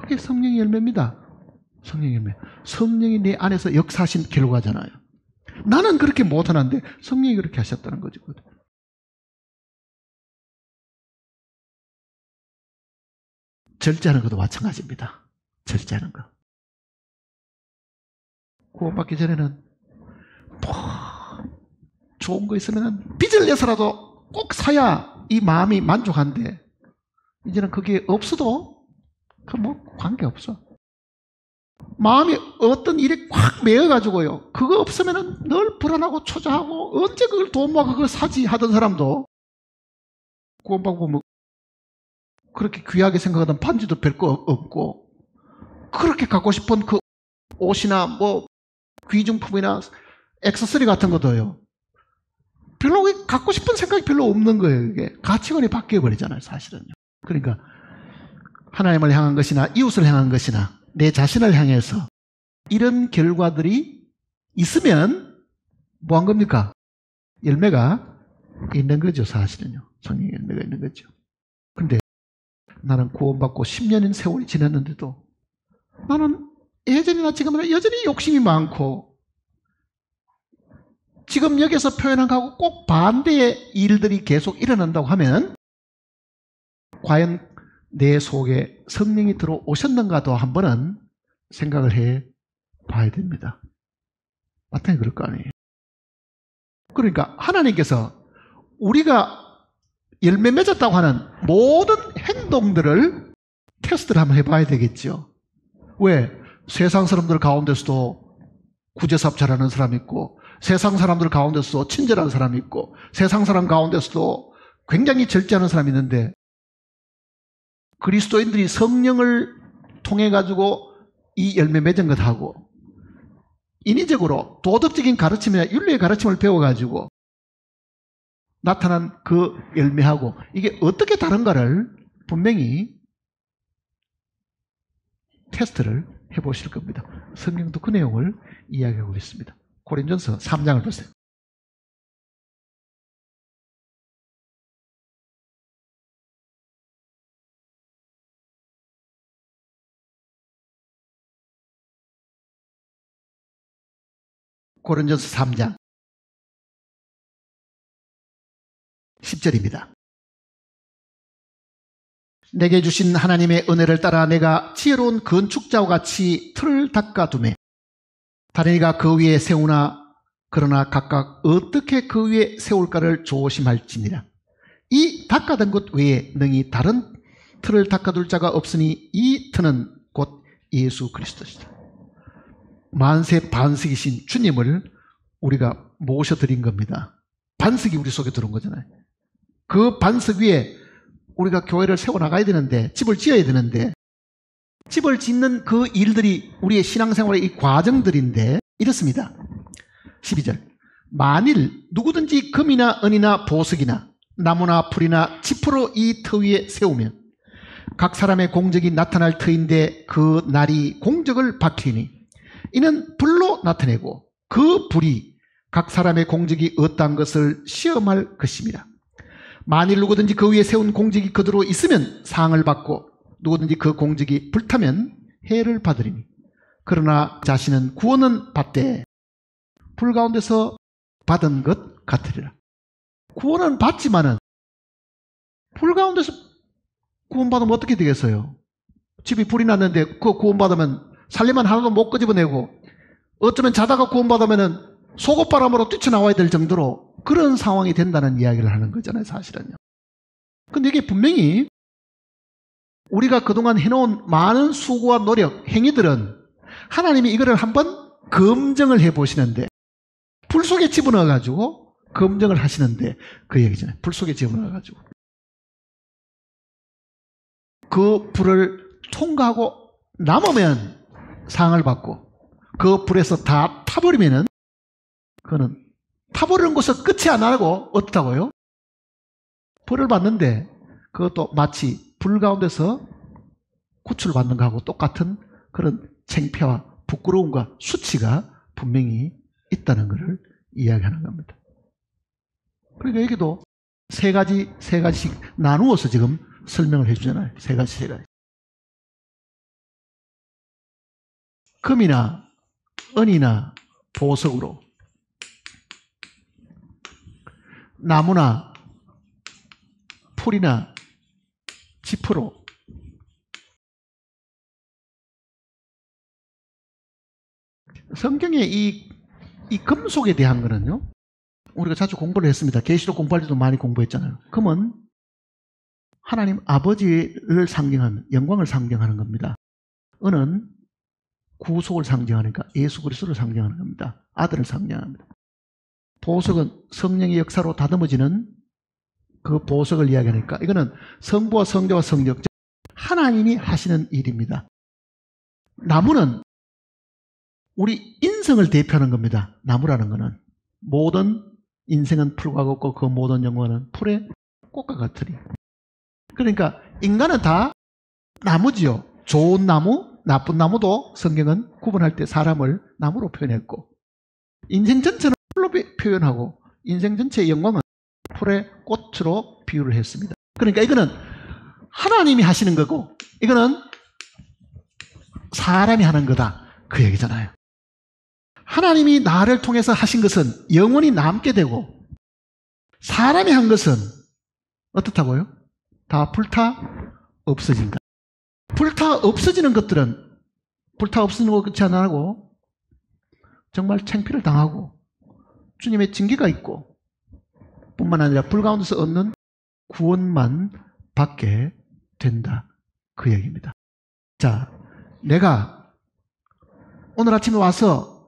그게 성령의 열매입니다. 성령의 열매. 성령이 내 안에서 역사하신 결과잖아요. 나는 그렇게 못하는데 성령이 그렇게 하셨다는 거죠. 절제하는 것도 마찬가지입니다. 절제하는 거. 구원받기 전에는 뭐 좋은 거 있으면 빚을 내서라도 꼭 사야 이 마음이 만족한데 이제는 그게 없어도 그 뭐 관계없어. 마음이 어떤 일에 꽉 매여가지고요. 그거 없으면 늘 불안하고 초조하고 언제 그걸 돈 모아 그걸 사지 하던 사람도 구원받고 뭐 그렇게 귀하게 생각하던 반지도 별거 없고 그렇게 갖고 싶은 그 옷이나 뭐 귀중품이나 액세서리 같은 것도요. 별로 갖고 싶은 생각이 별로 없는 거예요. 이게 가치관이 바뀌어 버리잖아요. 사실은요. 그러니까 하나님을 향한 것이나 이웃을 향한 것이나 내 자신을 향해서 이런 결과들이 있으면 뭐 한 겁니까? 열매가 있는 거죠. 사실은요. 성령의 열매가 있는 거죠. 근데 나는 구원받고 10년인 세월이 지났는데도 나는 예전이나 지금은 여전히 욕심이 많고 지금 여기서 표현한 거하고 꼭 반대의 일들이 계속 일어난다고 하면 과연 내 속에 성령이 들어오셨는가도 한 번은 생각을 해 봐야 됩니다. 마땅히 그럴 거 아니에요. 그러니까 하나님께서 우리가 열매 맺었다고 하는 모든 행동들을 테스트를 한번 해봐야 되겠죠. 왜? 세상 사람들 가운데서도 구제사업 잘하는 사람이 있고 세상 사람들 가운데서도 친절한 사람이 있고 세상 사람 가운데서도 굉장히 절제하는 사람이 있는데 그리스도인들이 성령을 통해 가지고 이 열매 맺은 것하고 인위적으로 도덕적인 가르침이나 윤리의 가르침을 배워가지고 나타난 그 열매하고 이게 어떻게 다른가를 분명히 테스트를 해보실 겁니다. 성경도 그 내용을 이야기하고 있습니다. 고린전서 3장을 보세요. 고린전서 3장 10절입니다. 내게 주신 하나님의 은혜를 따라 내가 지혜로운 건축자와 같이 틀을 닦아두매 다른 이가 그 위에 세우나 그러나 각각 어떻게 그 위에 세울까를 조심할지니라. 이 닦아둔 것 외에 능히 다른 틀을 닦아둘 자가 없으니 이 틀은 곧 예수 그리스도시다. 만세 반석이신 주님을 우리가 모셔드린 겁니다. 반석이 우리 속에 들어온 거잖아요. 그 반석 위에 우리가 교회를 세워나가야 되는데 집을 지어야 되는데 집을 짓는 그 일들이 우리의 신앙생활의 이 과정들인데 이렇습니다. 12절 만일 누구든지 금이나 은이나 보석이나 나무나 풀이나 지푸로 이 터 위에 세우면 각 사람의 공적이 나타날 터인데 그 날이 공적을 밝히니 이는 불로 나타내고 그 불이 각 사람의 공적이 어떠한 것을 시험할 것입니다. 만일 누구든지 그 위에 세운 공직이 그대로 있으면 상을 받고 누구든지 그 공직이 불타면 해를 받으리니 그러나 자신은 구원은 받되 불 가운데서 받은 것 같으리라. 구원은 받지만은 불 가운데서 구원받으면 어떻게 되겠어요? 집이 불이 났는데 그 구원받으면 살림만 하나도 못 끄집어내고 어쩌면 자다가 구원받으면 속옷바람으로 뛰쳐나와야 될 정도로 그런 상황이 된다는 이야기를 하는 거잖아요, 사실은요. 근데 이게 분명히 우리가 그동안 해놓은 많은 수고와 노력, 행위들은 하나님이 이거를 한번 검증을 해보시는데 불 속에 집어넣어가지고 검증을 하시는데 그 얘기잖아요. 불 속에 집어넣어가지고 그 불을 통과하고 남으면 상을 받고 그 불에서 다 타버리면은 그거는 타버리는 것을 끝이 안 하고 어떻다고요? 벌을 받는데 그것도 마치 불 가운데서 구출받는 거하고 똑같은 그런 창피와 부끄러움과 수치가 분명히 있다는 것을 이야기하는 겁니다. 그러니까 여기도 세 가지씩 나누어서 지금 설명을 해주잖아요. 세 가지. 금이나 은이나 보석으로, 나무나 풀이나 지프로, 성경에 이 금속에 대한 거는요, 우리가 자주 공부를 했습니다. 계시록 공부할 때도 많이 공부했잖아요. 금은 하나님 아버지를 상징하는, 영광을 상징하는 겁니다. 은은 구속을 상징하니까 예수 그리스도를 상징하는 겁니다. 아들을 상징합니다. 보석은 성령의 역사로 다듬어지는 그 보석을 이야기하니까 이거는 성부와 성자와 성령, 하나님이 하시는 일입니다. 나무는 우리 인성을 대표하는 겁니다. 나무라는 것은 모든 인생은 풀과 같고 그 모든 영혼은 풀의 꽃과 같으리. 그러니까 인간은 다 나무지요. 좋은 나무, 나쁜 나무도 성경은 구분할 때 사람을 나무로 표현했고, 인생 전체는 풀로 표현하고 인생 전체의 영광은 풀의 꽃으로 비유를 했습니다. 그러니까 이거는 하나님이 하시는 거고 이거는 사람이 하는 거다, 그 얘기잖아요. 하나님이 나를 통해서 하신 것은 영원히 남게 되고, 사람이 한 것은 어떻다고요? 다 불타 없어진다. 불타 없어지는 것들은 불타 없어지는 것 끝이 안 하고 정말 창피를 당하고 주님의 징계가 있고, 뿐만 아니라 불 가운데서 얻는 구원만 받게 된다, 그 얘기입니다. 자, 내가 오늘 아침에 와서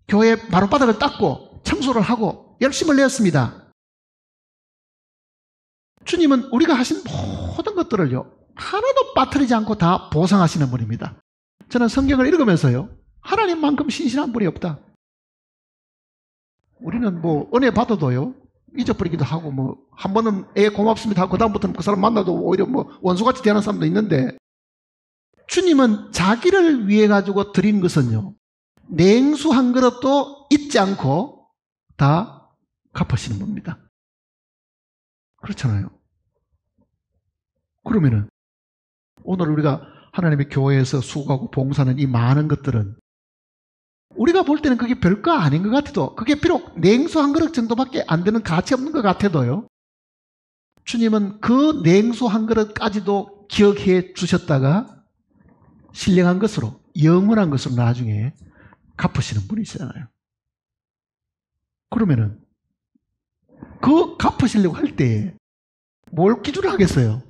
교회 마룻바닥을 닦고 청소를 하고 열심을 내었습니다. 주님은 우리가 하신 모든 것들을요, 하나도 빠뜨리지 않고 다 보상하시는 분입니다. 저는 성경을 읽으면서요, 하나님만큼 신실한 분이 없다. 우리는 뭐 은혜 받아도요 잊어버리기도 하고, 뭐 한 번은 고맙습니다 하고 그다음부터는 그 사람 만나도 오히려 뭐 원수같이 대하는 사람도 있는데, 주님은 자기를 위해 가지고 드린 것은요, 냉수 한 그릇도 잊지 않고 다 갚으시는 겁니다. 그렇잖아요. 그러면은 오늘 우리가 하나님의 교회에서 수고하고 봉사하는 이 많은 것들은 우리가 볼 때는 그게 별거 아닌 것 같아도, 그게 비록 냉수 한 그릇 정도밖에 안 되는 가치 없는 것 같아도요, 주님은 그 냉수 한 그릇까지도 기억해 주셨다가 신령한 것으로, 영원한 것으로 나중에 갚으시는 분이시잖아요. 그러면은 그 갚으시려고 할 때 뭘 기준을 하겠어요?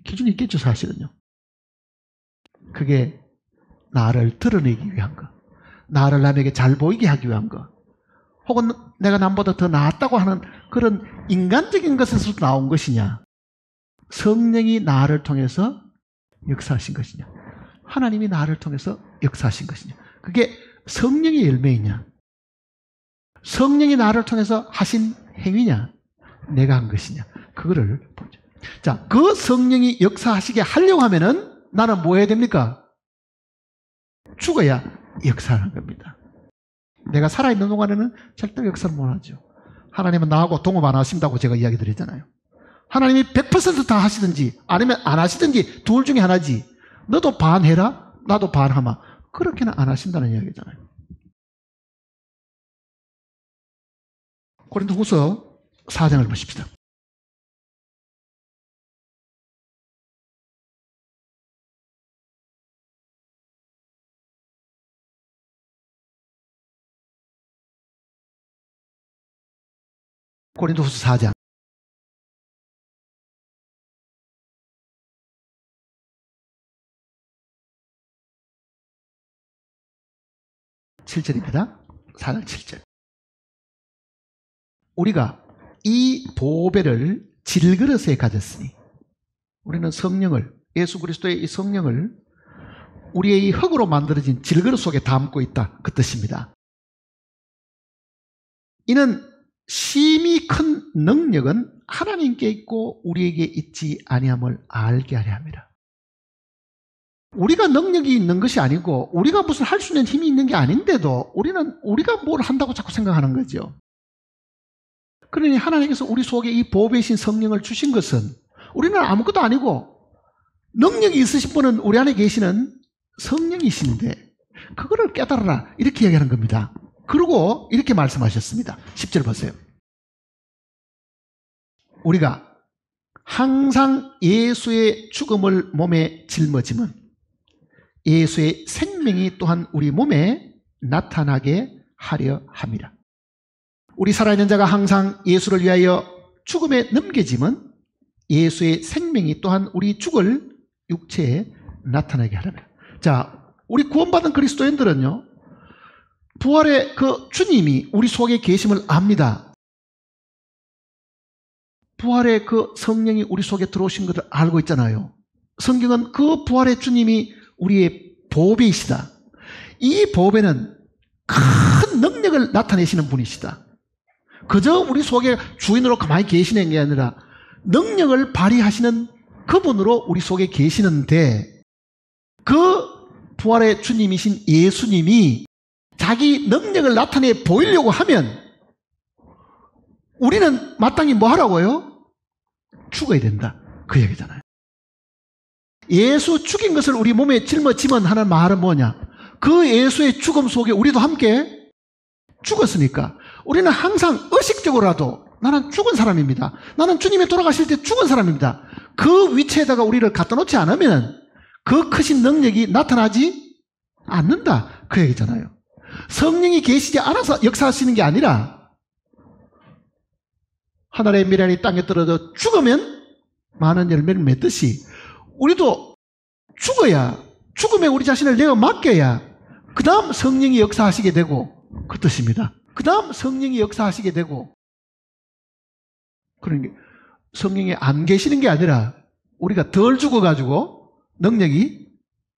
기준이 있겠죠, 사실은요. 그게 나를 드러내기 위한 거, 나를 남에게 잘 보이게 하기 위한 거, 혹은 내가 남보다 더 나았다고 하는 그런 인간적인 것에서 나온 것이냐, 성령이 나를 통해서 역사하신 것이냐, 하나님이 나를 통해서 역사하신 것이냐, 그게 성령의 열매이냐, 성령이 나를 통해서 하신 행위냐, 내가 한 것이냐, 그거를 보죠. 자, 그 성령이 역사하시게 하려고 하면은 나는 뭐 해야 됩니까? 죽어야 역사하는 겁니다. 내가 살아있는 동안에는 절대 역사를 못 하죠. 하나님은 나하고 동업 안 하신다고 제가 이야기 드렸잖아요. 하나님이 100%다 하시든지 아니면 안 하시든지 둘 중에 하나지. 너도 반해라, 나도 반하마. 그렇게는 안 하신다는 이야기잖아요. 고린도후서 4장을 보십시다. 고린도후서 4장 7절입니다. 4장 7절. 우리가 이 보배를 질그릇에 가졌으니, 우리는 성령을, 예수 그리스도의 이 성령을 우리의 이 흙으로 만들어진 질그릇 속에 담고 있다, 그 뜻입니다. 이는 심히 큰 능력은 하나님께 있고 우리에게 있지 아니함을 알게 하려 합니다. 우리가 능력이 있는 것이 아니고 우리가 무슨 할 수 있는 힘이 있는 게 아닌데도 우리가 뭘 한다고 자꾸 생각하는 거죠. 그러니 하나님께서 우리 속에 이 보배이신 성령을 주신 것은 우리는 아무것도 아니고 능력이 있으신 분은 우리 안에 계시는 성령이신데 그거를 깨달아라, 이렇게 얘기하는 겁니다. 그리고 이렇게 말씀하셨습니다. 10절 보세요. 우리가 항상 예수의 죽음을 몸에 짊어지면 예수의 생명이 또한 우리 몸에 나타나게 하려 함이라. 우리 살아있는 자가 항상 예수를 위하여 죽음에 넘겨지면 예수의 생명이 또한 우리 죽을 육체에 나타나게 하랍니다. 자, 우리 구원받은 그리스도인들은요, 부활의 그 주님이 우리 속에 계심을 압니다. 부활의 그 성령이 우리 속에 들어오신 것을 알고 있잖아요. 성경은 그 부활의 주님이 우리의 보배이시다. 이 보배는 큰 능력을 나타내시는 분이시다. 그저 우리 속에 주인으로 가만히 계시는 게 아니라 능력을 발휘하시는 그분으로 우리 속에 계시는데, 그 부활의 주님이신 예수님이 자기 능력을 나타내 보이려고 하면 우리는 마땅히 뭐 하라고요? 죽어야 된다, 그 얘기잖아요. 예수 죽인 것을 우리 몸에 짊어지면 하는 말은 뭐냐? 그 예수의 죽음 속에 우리도 함께 죽었으니까 우리는 항상 의식적으로라도 나는 죽은 사람입니다, 나는 주님이 돌아가실 때 죽은 사람입니다, 그 위치에다가 우리를 갖다 놓지 않으면 그 크신 능력이 나타나지 않는다, 그 얘기잖아요. 성령이 계시지 않아서 역사하시는 게 아니라 하늘의 미랄이 땅에 떨어져 죽으면 많은 열매를 맺듯이 우리도 죽어야, 죽음에 우리 자신을 내어 맡겨야 그 다음 성령이 역사하시게 되고, 그 뜻입니다. 그 다음 성령이 역사하시게 되고, 그러니까 성령이 안 계시는 게 아니라 우리가 덜 죽어가지고 능력이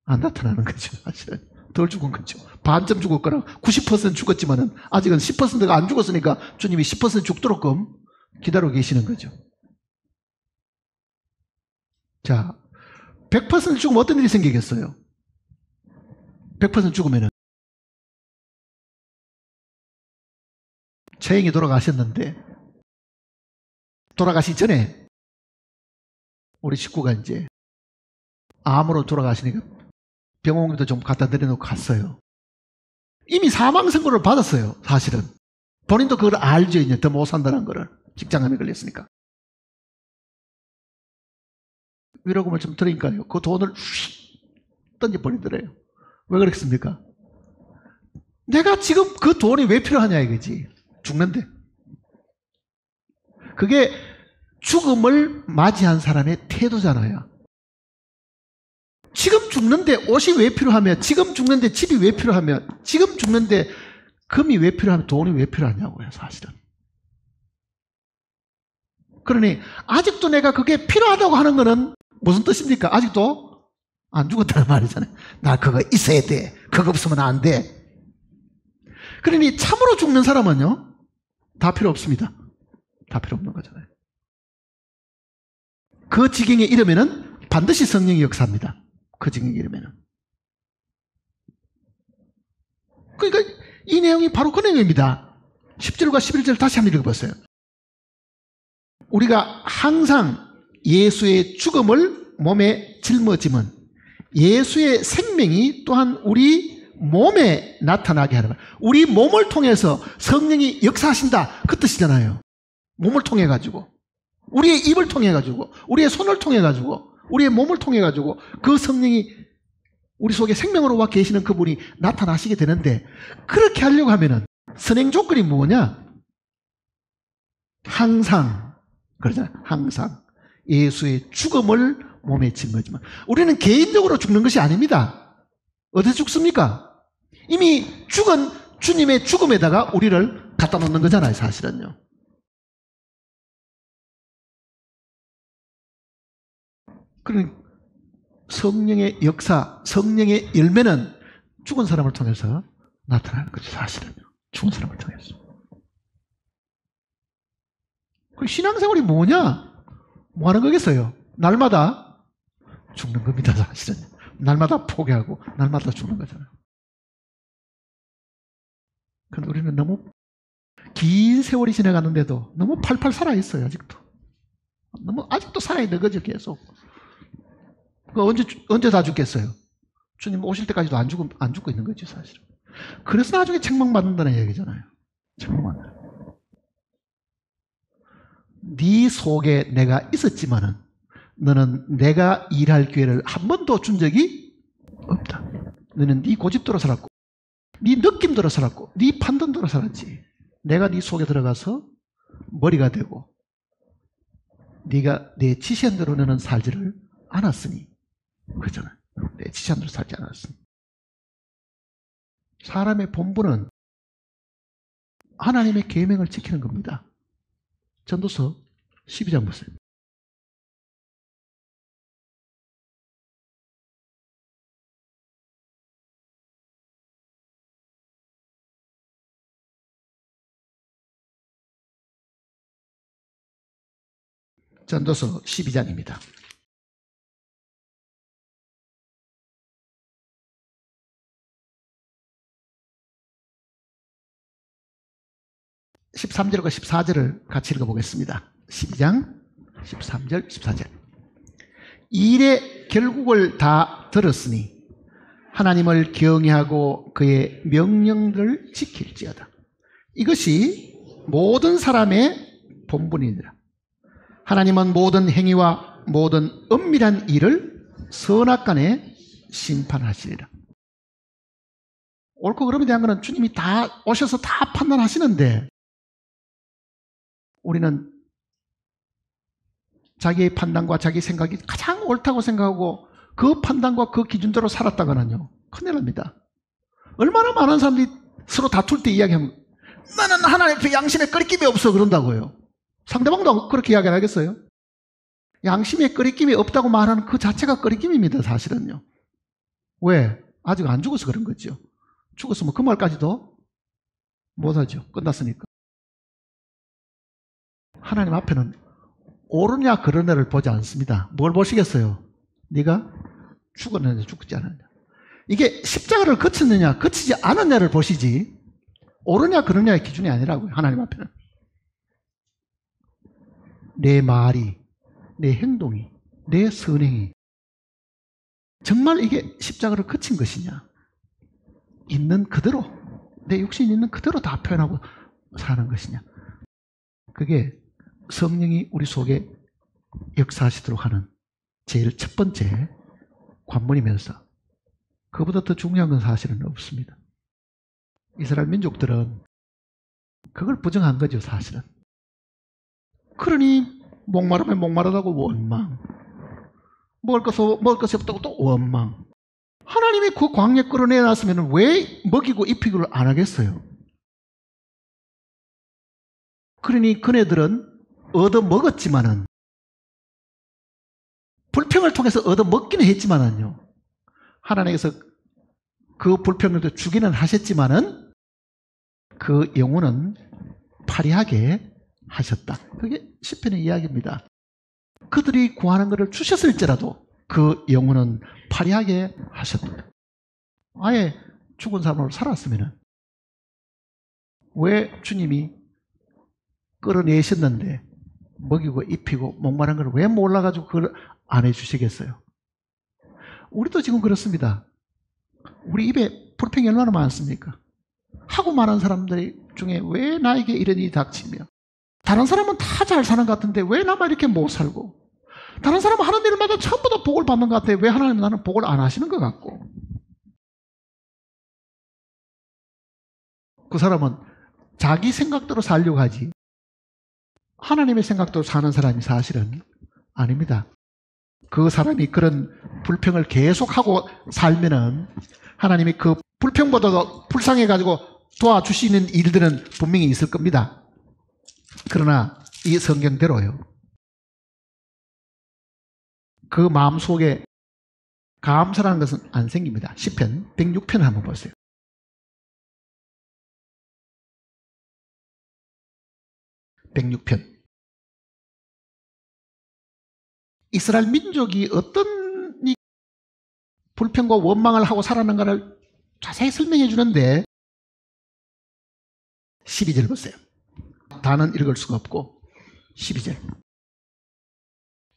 안 나타나는 거죠. 사실은 덜 죽은 거죠. 반쯤 죽었거나 90% 죽었지만은 아직은 10%가 안 죽었으니까 주님이 10% 죽도록끔 기다리고 계시는 거죠. 자, 100% 죽으면 어떤 일이 생기겠어요? 100% 죽으면은 처형이 돌아가셨는데, 돌아가시기 전에 우리 식구가 이제 암으로 돌아가시니까 병원도 좀 갖다 내려놓고 갔어요. 이미 사망 선고를 받았어요, 사실은. 본인도 그걸 알죠, 이제 더 못 산다는 거를. 직장암에 걸렸으니까. 위로금을 좀 드리니까요, 그 돈을 휙 던져버리더래요. 왜 그랬습니까? 내가 지금 그 돈이 왜 필요하냐 이거지. 죽는데. 그게 죽음을 맞이한 사람의 태도잖아요. 지금 죽는데 옷이 왜 필요하며, 지금 죽는데 집이 왜 필요하며, 지금 죽는데 금이 왜 필요하며 돈이 왜 필요하냐고요, 사실은. 그러니 아직도 내가 그게 필요하다고 하는 거는 무슨 뜻입니까? 아직도 안 죽었다는 말이잖아요. 나 그거 있어야 돼, 그거 없으면 안 돼. 그러니 참으로 죽는 사람은요, 다 필요 없습니다. 다 필요 없는 거잖아요. 그 지경에 이르면은 반드시 성령이 역사합니다. 그 지경에 이르면은. 그러니까 이 내용이 바로 그 내용입니다. 10절과 11절 다시 한번 읽어보세요. 우리가 항상 예수의 죽음을 몸에 짊어짐은 예수의 생명이 또한 우리 몸에 나타나게 하는 거예요. 우리 몸을 통해서 성령이 역사하신다 그 뜻이잖아요. 몸을 통해 가지고, 우리의 입을 통해 가지고, 우리의 손을 통해 가지고, 우리의 몸을 통해 가지고 그 성령이 우리 속에 생명으로 와 계시는 그분이 나타나시게 되는데, 그렇게 하려고 하면은 선행 조건이 뭐냐? 항상 그러잖아요. 항상 예수의 죽음을 몸에 짊어지면. 우리는 개인적으로 죽는 것이 아닙니다. 어디서 죽습니까? 이미 죽은 주님의 죽음에다가 우리를 갖다 놓는 거잖아요, 사실은요. 그러니까 성령의 역사, 성령의 열매는 죽은 사람을 통해서 나타나는 거죠, 사실은요. 죽은 사람을 통해서. 그 신앙생활이 뭐냐? 뭐 하는 거겠어요? 날마다 죽는 겁니다, 사실은. 날마다 포기하고 날마다 죽는 거잖아요. 그런데 우리는 너무 긴 세월이 지나가는데도 너무 팔팔 살아있어요, 아직도. 너무 아직도 살아있는 거죠, 계속. 언제 다 죽겠어요? 주님 오실 때까지도 안 죽고 있는 거죠, 사실은. 그래서 나중에 책망받는다는 얘기잖아요. 책망받는다. 네 속에 내가 있었지만은 너는 내가 일할 기회를 한 번도 준 적이 없다. 너는 네 고집대로 살았고, 네 느낌대로 살았고, 네 판단대로 살았지. 내가 네 속에 들어가서 머리가 되고 네가 내 지시한 대로 너는 살지를 않았으니. 그렇잖아요. 내 지시한 대로 살지 않았으니. 사람의 본분은 하나님의 계명을 지키는 겁니다. 전도서 12장 보세요. 전도서 12장입니다. 13절과 14절을 같이 읽어보겠습니다. 12장 13절 14절. 일의 결국을 다 들었으니 하나님을 경외하고 그의 명령들을 지킬지어다. 이것이 모든 사람의 본분이니라. 하나님은 모든 행위와 모든 은밀한 일을 선악간에 심판하시리라. 옳고 그름에 대한 것은 주님이 다 오셔서 다 판단하시는데, 우리는 자기의 판단과 자기 생각이 가장 옳다고 생각하고 그 판단과 그 기준대로 살았다가는요, 큰일 납니다. 얼마나 많은 사람들이 서로 다툴 때 이야기하면 나는 하나님 앞에 양심에 끄리낌이 없어 그런다고요. 상대방도 그렇게 이야기 안 하겠어요? 양심에 끄리낌이 없다고 말하는 그 자체가 끄리낌입니다, 사실은요. 왜? 아직 안 죽어서 그런 거죠. 죽었으면 그 말까지도 못하죠. 끝났으니까. 하나님 앞에는 옳으냐 그러냐를 보지 않습니다. 뭘 보시겠어요? 네가 죽었느냐 죽지 않았냐. 이게 십자가를 거쳤느냐 거치지 않았냐를 보시지, 옳으냐 그러냐의 기준이 아니라고요. 하나님 앞에는 내 말이, 내 행동이, 내 선행이 정말 이게 십자가를 거친 것이냐, 있는 그대로, 내 육신이 있는 그대로 다 표현하고 사는 것이냐. 그게 성령이 우리 속에 역사하시도록 하는 제일 첫 번째 관문이면서, 그보다 더 중요한 건 사실은 없습니다. 이스라엘 민족들은 그걸 부정한 거죠, 사실은. 그러니 목마르면 목마르다고 원망, 먹을 것이 없다고 또 원망. 하나님이 그 광야 끌어내놨으면 왜 먹이고 입히기를 안 하겠어요? 그러니 그네들은 얻어먹었지만은, 불평을 통해서 얻어먹기는 했지만은요, 하나님께서 그 불평을 주기는 하셨지만은 그 영혼은 파리하게 하셨다. 그게 시편의 이야기입니다. 그들이 구하는 것을 주셨을지라도 그 영혼은 파리하게 하셨다. 아예 죽은 사람으로 살았으면 왜 주님이 끌어내셨는데 먹이고 입히고 목마른 걸 왜 몰라가지고 그걸 안 해주시겠어요? 우리도 지금 그렇습니다. 우리 입에 불평이 얼마나 많습니까? 하고 많은 사람들 중에 왜 나에게 이런 일이 닥치며, 다른 사람은 다 잘 사는 것 같은데 왜 나만 이렇게 못 살고, 다른 사람은 하는 일마다 전부 다 복을 받는 것 같아요. 왜 하나님은 나는 복을 안 하시는 것 같고. 그 사람은 자기 생각대로 살려고 하지 하나님의 생각대로 사는 사람이 사실은 아닙니다. 그 사람이 그런 불평을 계속하고 살면은 하나님이 그 불평보다도 불쌍해가지고 도와주시는 일들은 분명히 있을 겁니다. 그러나 이 성경대로요, 그 마음속에 감사라는 것은 안 생깁니다. 시편 106편 한번 보세요. (106편) 이스라엘 민족이 어떤 불평과 원망을 하고 살았는가를 자세히 설명해 주는데 12절 보세요. 다는 읽을 수가 없고 12절.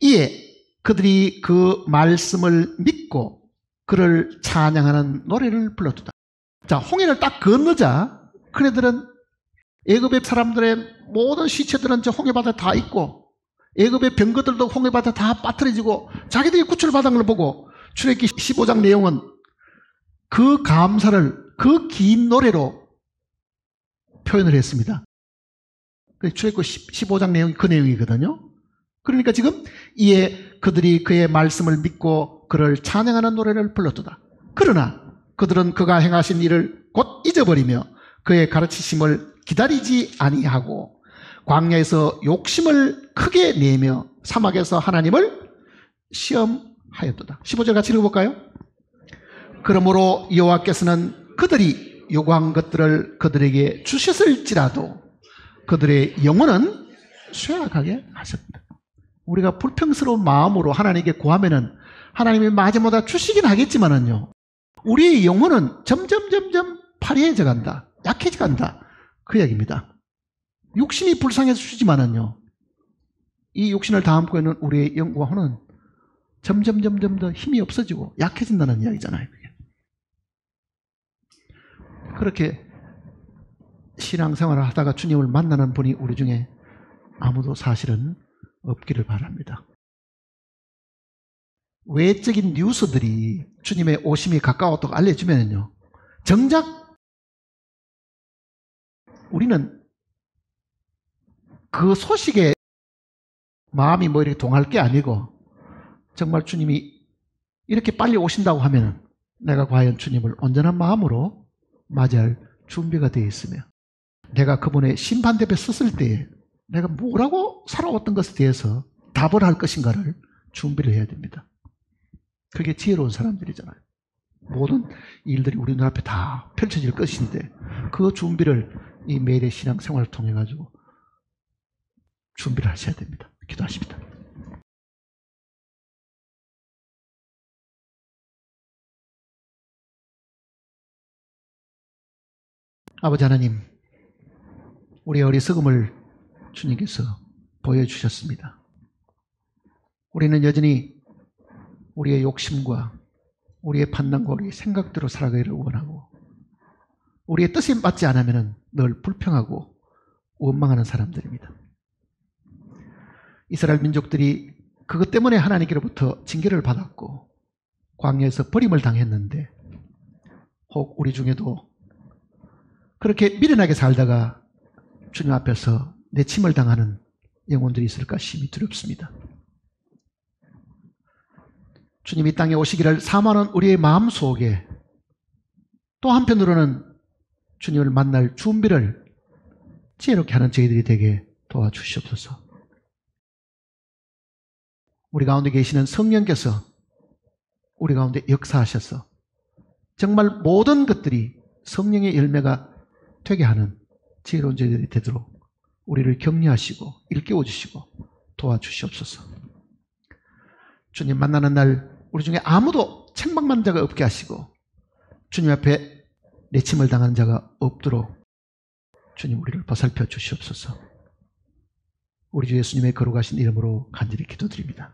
이에 그들이 그 말씀을 믿고 그를 찬양하는 노래를 불렀도다. 자, 홍해를 딱 건너자 그네들은 애굽의 사람들의 모든 시체들은 저 홍해바다에 다 있고 애굽의 병거들도 홍해바다에 다 빠뜨려지고 자기들이 구출받은 걸 보고 출애굽기 15장 내용은 그 감사를 그 긴 노래로 표현을 했습니다. 출애굽기 15장 내용이 그 내용이거든요. 그러니까 지금 이에 그들이 그의 말씀을 믿고 그를 찬양하는 노래를 불렀도다. 그러나 그들은 그가 행하신 일을 곧 잊어버리며 그의 가르치심을 기다리지 아니하고 광야에서 욕심을 크게 내며 사막에서 하나님을 시험하였도다. 15절 같이 읽어볼까요? 그러므로 여호와께서는 그들이 요구한 것들을 그들에게 주셨을지라도 그들의 영혼은 쇠약하게 하셨다. 우리가 불평스러운 마음으로 하나님께 구하면은 하나님이 마지막에 주시긴 하겠지만은요, 우리의 영혼은 점점 파리해져 간다, 약해져 간다, 그 얘기입니다. 육신이 불쌍해서 주지만은요, 이 육신을 담고 있는 우리의 영혼은 점점 더 힘이 없어지고 약해진다는 이야기잖아요. 그렇게 신앙생활을 하다가 주님을 만나는 분이 우리 중에 아무도 사실은 없기를 바랍니다. 외적인 뉴스들이 주님의 오심이 가까웠다고 알려주면요, 정작 우리는 그 소식에 마음이 뭐 이렇게 동할 게 아니고, 정말 주님이 이렇게 빨리 오신다고 하면 내가 과연 주님을 온전한 마음으로 맞이할 준비가 되어 있으며, 내가 그분의 심판대에 섰을 때에 내가 뭐라고 살아왔던 것에 대해서 답을 할 것인가를 준비를 해야 됩니다. 그게 지혜로운 사람들이잖아요. 모든 일들이 우리 눈앞에 다 펼쳐질 것인데 그 준비를 이 매일의 신앙생활을 통해 가지고 준비를 하셔야 됩니다. 기도하십니다. 아버지 하나님, 우리의 어리석음을 주님께서 보여주셨습니다. 우리는 여전히 우리의 욕심과 우리의 판단과 우리의 생각대로 살아가기를 원하고, 우리의 뜻에 맞지 않으면 늘 불평하고 원망하는 사람들입니다. 이스라엘 민족들이 그것 때문에 하나님께로부터 징계를 받았고 광야에서 버림을 당했는데, 혹 우리 중에도 그렇게 미련하게 살다가 주님 앞에서 내침을 당하는 영혼들이 있을까 심히 두렵습니다. 주님이 땅에 오시기를 사모하는 우리의 마음속에 또 한편으로는 주님을 만날 준비를 지혜롭게 하는 저희들이 되게 도와주시옵소서. 우리 가운데 계시는 성령께서 우리 가운데 역사하셔서 정말 모든 것들이 성령의 열매가 되게 하는 지혜로운 저희들이 되도록 우리를 격려하시고 일깨워 주시고 도와주시옵소서. 주님 만나는 날 우리 중에 아무도 책망만 자가 없게 하시고 주님 앞에 내침을 당한 자가 없도록 주님 우리를 보살펴 주시옵소서. 우리 주 예수님의 거룩하신 이름으로 간절히 기도드립니다.